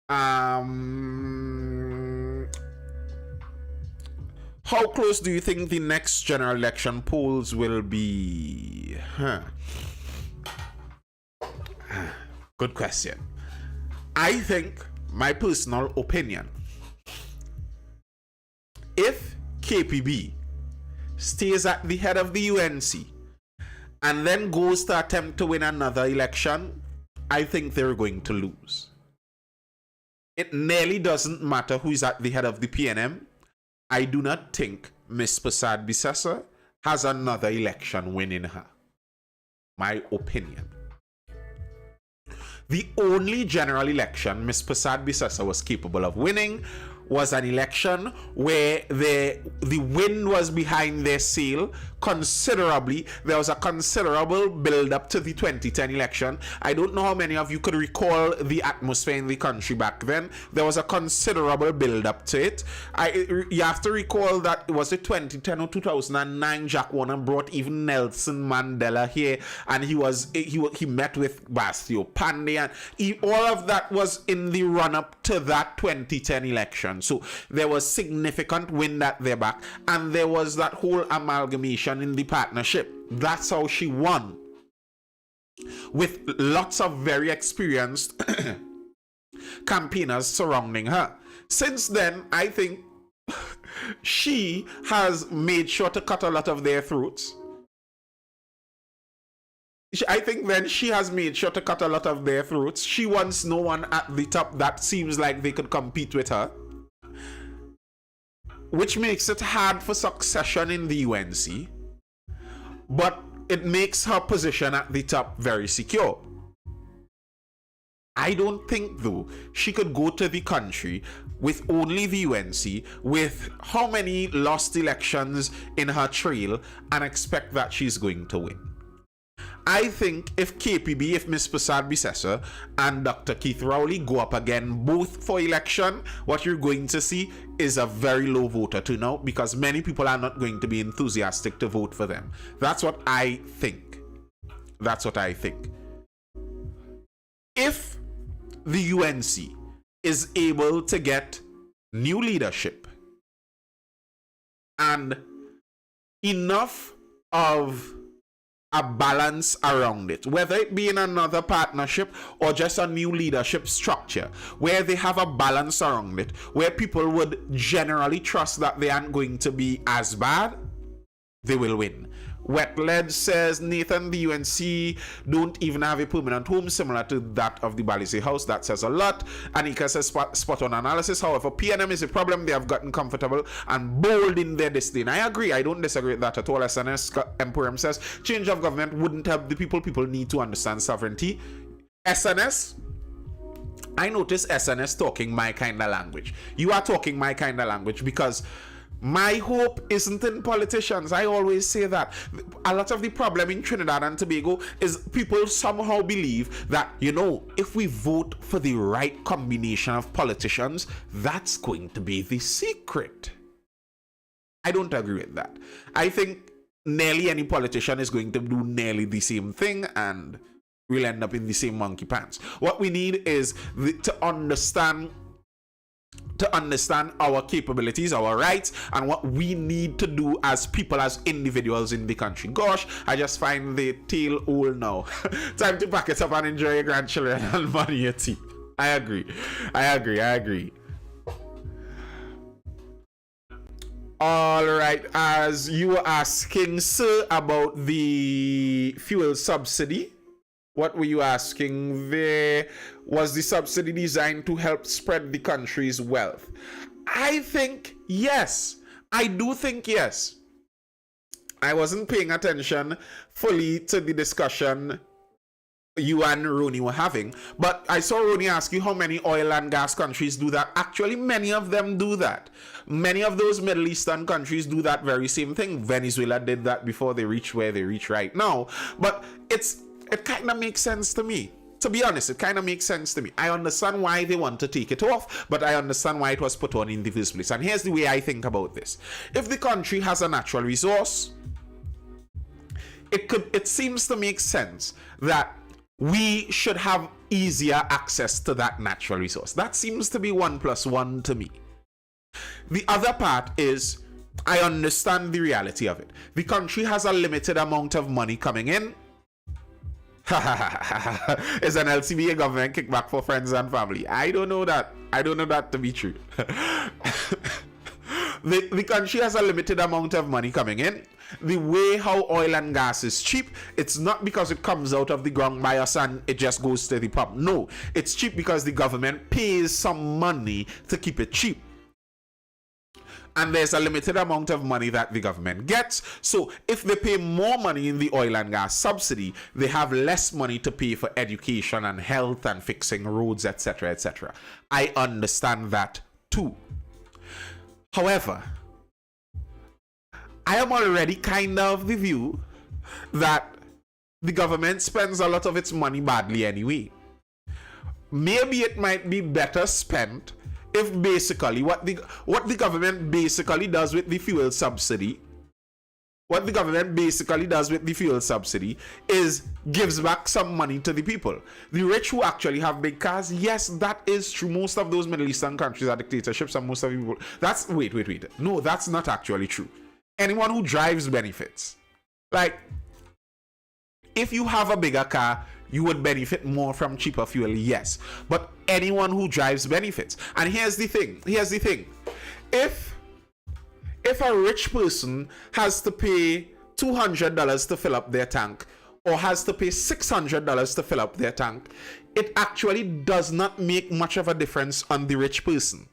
How close do you think the next general election polls will be? Good question. I think, my personal opinion, if KPB stays at the head of the UNC and then goes to attempt to win another election, I think they're going to lose. It nearly doesn't matter who is at the head of the PNM. I do not think Miss Prasad Bisesa has another election win in her. My opinion. The only general election Miss Prasad Bisesa was capable of winning was an election where the wind was behind their sail considerably. There was a considerable build up to the 2010 election. I don't know how many of you could recall the atmosphere in the country back then. There was a considerable build up to it. You have to recall that it was 2010 or 2009. Jack Warner brought even Nelson Mandela here, and he met with Bastio Pandey, and all of that was in the run up to that 2010 election. So there was significant wind at their back, and there was that whole amalgamation in the partnership. That's how she won, with lots of very experienced campaigners surrounding her. Since then, I think she has made sure to cut a lot of their throats. I think then she has made sure to cut a lot of their throats. She wants no one at the top that seems like they could compete with her, which makes it hard for succession in the UNC, but it makes her position at the top very secure. I don't think, though, she could go to the country with only the UNC, with how many lost elections in her trail, and expect that she's going to win. I think if KPB, if Ms. Prasad Bisesa and Dr. Keith Rowley go up again both for election, what you're going to see is a very low voter turnout because many people are not going to be enthusiastic to vote for them. That's what I think. That's what I think. If the UNC is able to get new leadership and enough of a balance around it, whether it be in another partnership or just a new leadership structure where they have a balance around it, where people would generally trust that they aren't going to be as bad, they will win. Wetland says, Nathan, the UNC don't even have a permanent home similar to that of the Balise House. That says a lot. Anika says, spot on analysis. However, PNM is a problem. They have gotten comfortable and bold in their disdain. I agree. I don't disagree with that at all. SNS Emporium says, change of government wouldn't help the people. People need to understand sovereignty. SNS, I notice SNS talking my kind of language. You are talking my kind of language because my hope isn't in politicians. I always say that. A lot of the problem in Trinidad and Tobago is people somehow believe that, you know, if we vote for the right combination of politicians, that's going to be the secret. I don't agree with that. I think nearly any politician is going to do nearly the same thing and we'll end up in the same monkey pants. What we need is to understand our capabilities, our rights, and what we need to do as people, as individuals in the country. Gosh, I just find the tale old now. Time to pack it up and enjoy your grandchildren and money your teeth. I agree. All right, as you were asking, sir, about the fuel subsidy, what were you asking there? Was the subsidy designed to help spread the country's wealth? I think yes. I do think yes. I wasn't paying attention fully to the discussion you and Rooney were having, but I saw Rooney ask you how many oil and gas countries do that. Actually, many of them do that. Many of those Middle Eastern countries do that very same thing. Venezuela did that before they reach where they reach right now. But it kind of makes sense to me. To be honest, it kind of makes sense to me. I understand why they want to take it off, but I understand why it was put on in the first place. And here's the way I think about this. If the country has a natural resource, it seems to make sense that we should have easier access to that natural resource. That seems to be 1 + 1 to me. The other part is, I understand the reality of it. The country has a limited amount of money coming in. Is an LCB a government kickback for friends and family? I don't know that. I don't know that to be true. The country has a limited amount of money coming in. The way how oil and gas is cheap, it's not because it comes out of the ground by us and it just goes to the pump. No, it's cheap because the government pays some money to keep it cheap. And there's a limited amount of money that the government gets. So if they pay more money in the oil and gas subsidy, they have less money to pay for education and health and fixing roads, etc., etc. I understand that too. However, I am already kind of the view that the government spends a lot of its money badly anyway. Maybe it might be better spent if basically what the government basically does with the fuel subsidy, is gives back some money to the people. The rich who actually have big cars, yes, that is true. Most of those Middle Eastern countries are dictatorships, and most of the people. That's wait. No, that's not actually true. Anyone who drives benefits. Like, if you have a bigger car, you would benefit more from cheaper fuel, yes. But anyone who drives benefits. And here's the thing. If a rich person has to pay $200 to fill up their tank, or has to pay $600 to fill up their tank, it actually does not make much of a difference on the rich person.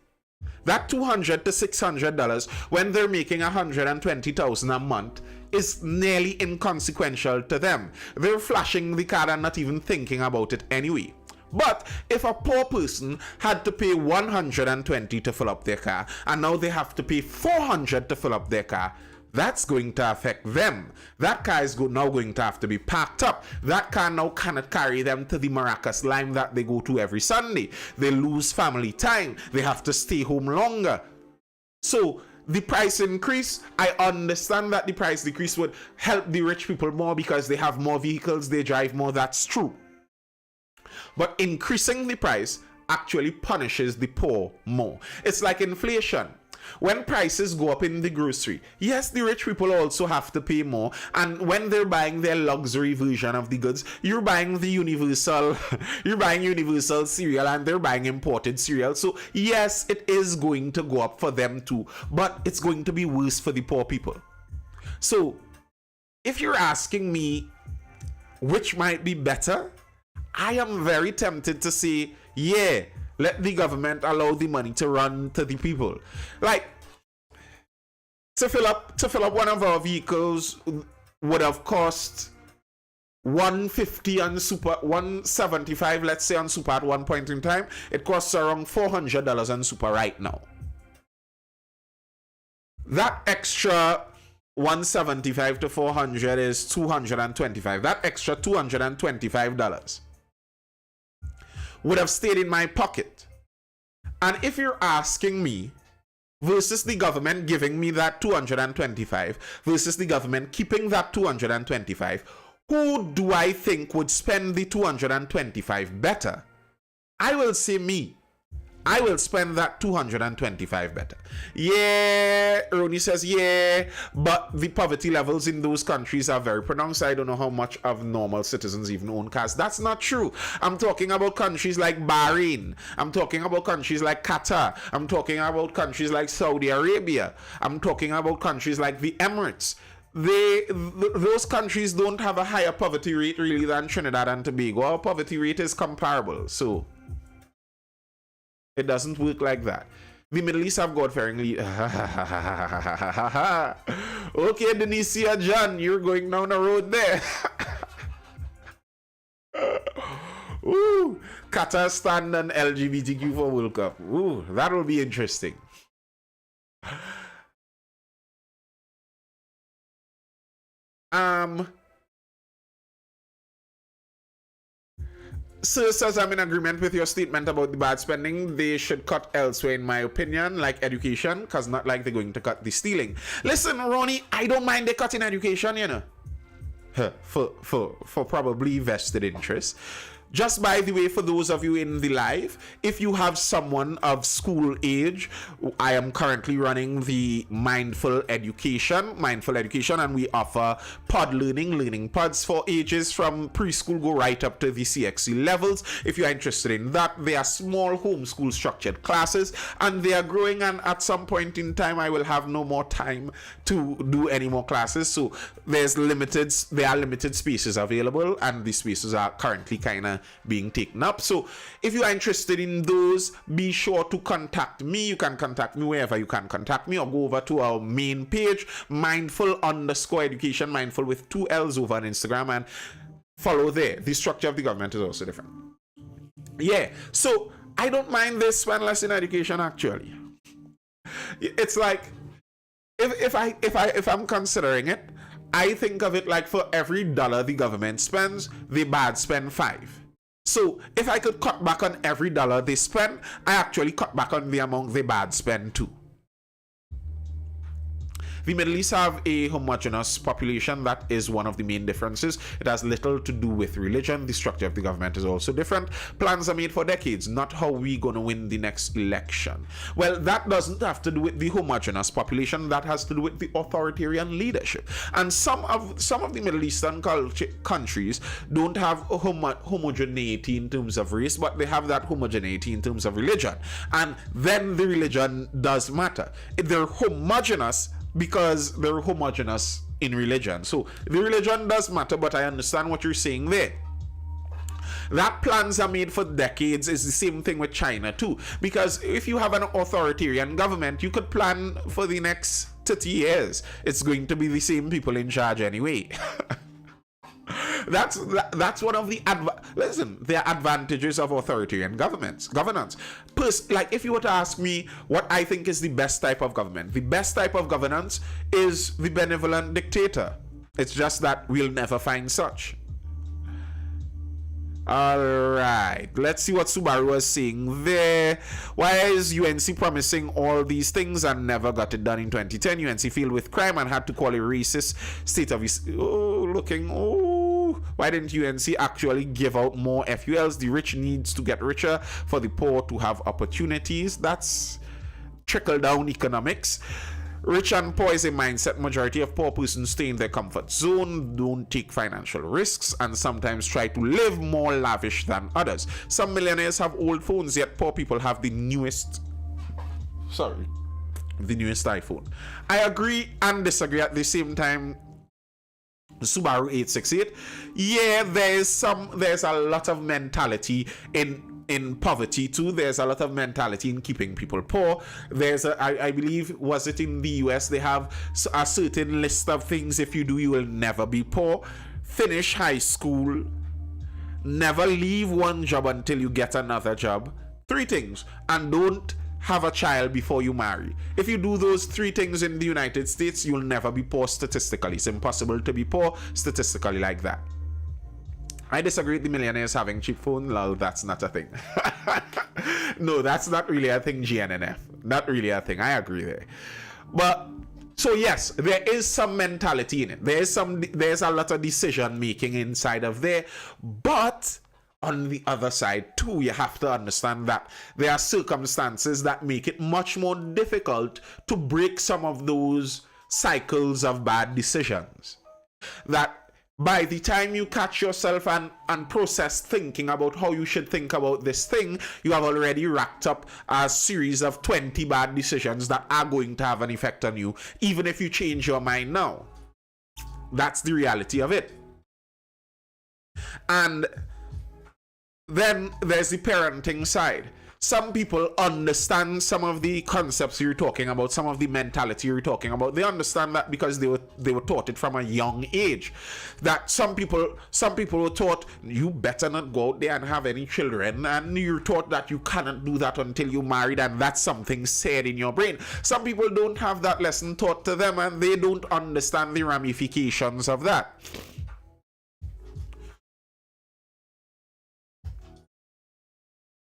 That $200 to $600, when they're making $120,000 a month, is nearly inconsequential to them. They're flashing the card and not even thinking about it anyway. But if a poor person had to pay 120 to fill up their car, and now they have to pay 400 to fill up their car, that's going to affect them. That car is now going to have to be packed up. That car now cannot carry them to the Maracas Lime that they go to every Sunday. They lose family time. They have to stay home longer. So the price increase, I understand that the price decrease would help the rich people more because they have more vehicles, they drive more. That's true. But increasing the price actually punishes the poor more. It's like inflation. When prices go up in the grocery, yes, the rich people also have to pay more. And when they're buying their luxury version of the goods, you're buying the universal, you're buying universal cereal, and they're buying imported cereal. So yes, it is going to go up for them too, but it's going to be worse for the poor people. So if you're asking me which might be better, I am very tempted to say, yeah, let the government allow the money to run to the people. Like, to fill up one of our vehicles would have cost $150 on Super, $175, let's say, on Super at one point in time. It costs around $400 on Super right now. That extra $175 to $400 is $225. That extra $225 would have stayed in my pocket. And if you're asking me, versus the government giving me that $225 versus the government keeping that $225, who do I think would spend the $225 better? I will say me. I will spend that $225 better. Yeah, Ronnie says, yeah, but the poverty levels in those countries are very pronounced. I don't know how much of normal citizens even own cars. That's not true. I'm talking about countries like Bahrain. I'm talking about countries like Qatar. I'm talking about countries like Saudi Arabia. I'm talking about countries like the Emirates. Those countries don't have a higher poverty rate really than Trinidad and Tobago. Our poverty rate is comparable, so it doesn't work like that. The Middle East have God-fearing leaders. Okay, Denicia John, you're going down the road there. Ooh, Qatar stand on LGBTQ for World Cup. Ooh, that will be interesting. Sir says, I'm in agreement with your statement about the bad spending. They should cut elsewhere, in my opinion, like education, because not like they're going to cut the stealing. Listen, Ronnie, I don't mind they cutting education, you know, for probably vested interests. Just by the way, for those of you in the live, if you have someone of school age, I am currently running the Mindful Education, and we offer pod learning pods for ages from preschool go right up to the CXC levels. If you are interested in that, they are small homeschool structured classes, and they are growing, and at some point in time, I will have no more time to do any more classes. So there are limited spaces available, and the spaces are currently kind of being taken up. So if you are interested in those, be sure to contact me. You can contact me wherever you can contact me, or go over to our main page, Mindful_Education, Mindful with 2 L's over on Instagram, and follow there. The structure of the government is also different. Yeah, so I don't mind they spend less in education actually. It's like if I'm considering it, I think of it like for every dollar the government spends, the bad spend 5. So if I could cut back on every dollar they spend, I actually cut back on the amount the bad spend too. The Middle East have a homogeneous population. That is one of the main differences. It has little to do with religion. The structure of the government is also different. Plans are made for decades, not how we gonna win the next election. Well, that doesn't have to do with the homogeneous population. That has to do with the authoritarian leadership. And some of the Middle Eastern countries don't have homogeneity in terms of race, but they have that homogeneity in terms of religion. And then the religion does matter. They're homogeneous because they're homogeneous in religion. So the religion does matter, but I understand what you're saying there. That plans are made for decades is the same thing with China too. Because if you have an authoritarian government, you could plan for the next 30 years. It's going to be the same people in charge anyway. That's one of the listen. There are advantages of authoritarian governance. Like, if you were to ask me what I think is the best type of government, the best type of governance is the benevolent dictator. It's just that we'll never find such. Alright, let's see what Subaru was saying there. Why is UNC promising all these things and never got it done in 2010? UNC filled with crime and had to call a racist state of why didn't UNC actually give out more FULs? The rich needs to get richer for the poor to have opportunities. That's trickle down economics. Rich and poor is a mindset. Majority of poor persons stay in their comfort zone, don't take financial risks, and sometimes try to live more lavish than others. Some millionaires have old phones, yet poor people have the newest iPhone. I agree and disagree at the same time. Subaru 868. Yeah, there's a lot of mentality in poverty too. There's a lot of mentality in keeping people poor. I believe, was it in the US, they have a certain list of things. If you do, you will never be poor. Finish high school, never leave one job until you get another job. 3 things. And don't have a child before you marry. If you do those 3 things in the United States, you'll never be poor statistically. It's impossible to be poor statistically like that. I disagree with the millionaires having cheap phone. Lol, that's not a thing. No, that's not really a thing, GNNF. Not really a thing. I agree there. But so yes, there is some mentality in it. There's a lot of decision making inside of there. But on the other side too, you have to understand that there are circumstances that make it much more difficult to break some of those cycles of bad decisions. That by the time you catch yourself and process thinking about how you should think about this thing, you have already racked up a series of 20 bad decisions that are going to have an effect on you, even if you change your mind now. That's the reality of it. And then there's the parenting side. Some people understand some of the concepts you're talking about, some of the mentality you're talking about. They understand that because they were taught it from a young age. That some people were taught, you better not go out there and have any children, and you're taught that you cannot do that until you're married, and that's something said in your brain. Some people don't have that lesson taught to them, and they don't understand the ramifications of that.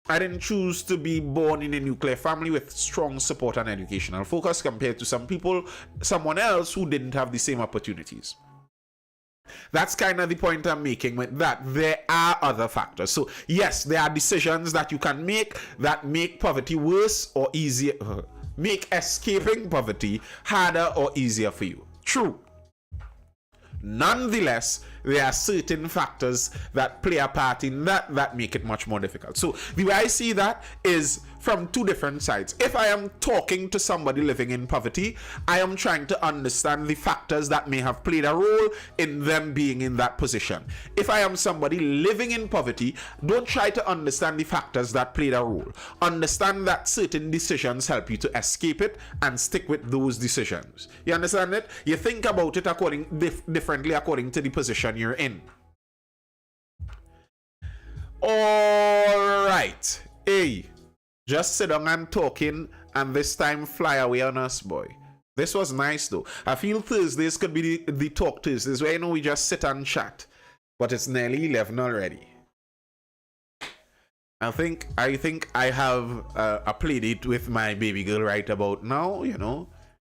I didn't choose to be born in a nuclear family with strong support and educational focus compared to someone else who didn't have the same opportunities. That's kind of the point I'm making with that. There are other factors. So yes, there are decisions that you can make that make poverty worse or easier, make escaping poverty harder or easier for you. True. Nonetheless, there are certain factors that play a part in that make it much more difficult. So the way I see that is from 2 different sides. If I am talking to somebody living in poverty, I am trying to understand the factors that may have played a role in them being in that position. If I am somebody living in poverty, don't try to understand the factors that played a role. Understand that certain decisions help you to escape it and stick with those decisions. You understand it? You think about it differently according to the position you're in. All right. Hey, just sit down and talking, and this time fly away on us, boy. This was nice though. I feel Thursdays could be the talk Thursdays where we just sit and chat. But it's nearly 11 already. I think I have a play date with my baby girl right about now.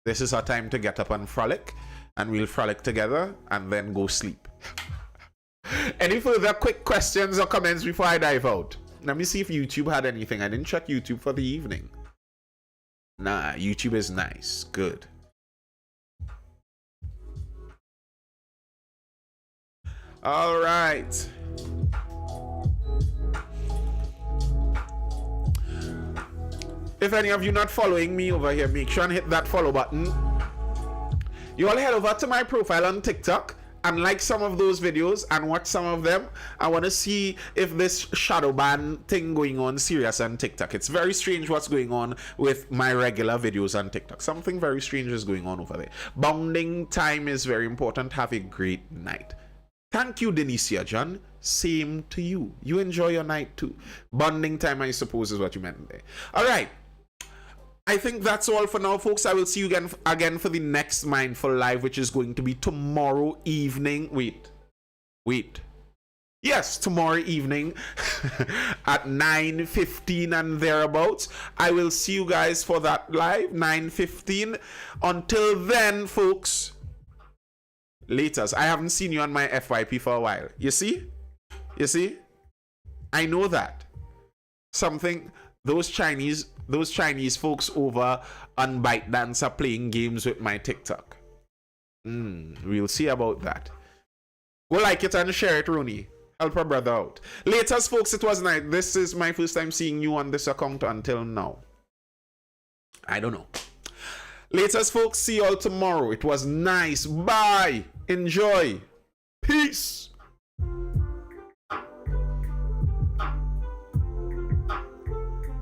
This is our time to get up and frolic, and we'll frolic together and then go sleep. Any further quick questions or comments before I dive out? Let me see if YouTube had anything. I didn't check YouTube for the evening. Nah, YouTube is nice. Good. All right. If any of you not following me over here, make sure and hit that follow button. You all head over to my profile on TikTok and like some of those videos and watch some of them. I want to see if this shadow ban thing going on serious on TikTok. It's very strange what's going on with my regular videos on TikTok. Something very strange is going on over there. Bounding time is very important. Have a great night. Thank you, Denicia John. Same to you. You enjoy your night too. Bonding time, I suppose, is what you meant there. All right. I think that's all for now, folks. I will see you again for the next Mindful Live, which is going to be tomorrow evening. Wait. Yes, tomorrow evening at 9:15 and thereabouts. I will see you guys for that live, 9:15. Until then, folks, laters. I haven't seen you on my FYP for a while. You see? I know that. Those Chinese folks over on ByteDance are playing games with my TikTok. We'll see about that. Go like it and share it, Rooney. Help a brother out. Laters, folks, it was nice. This is my first time seeing you on this account until now. I don't know. Laters, folks, see you all tomorrow. It was nice. Bye. Enjoy. Peace.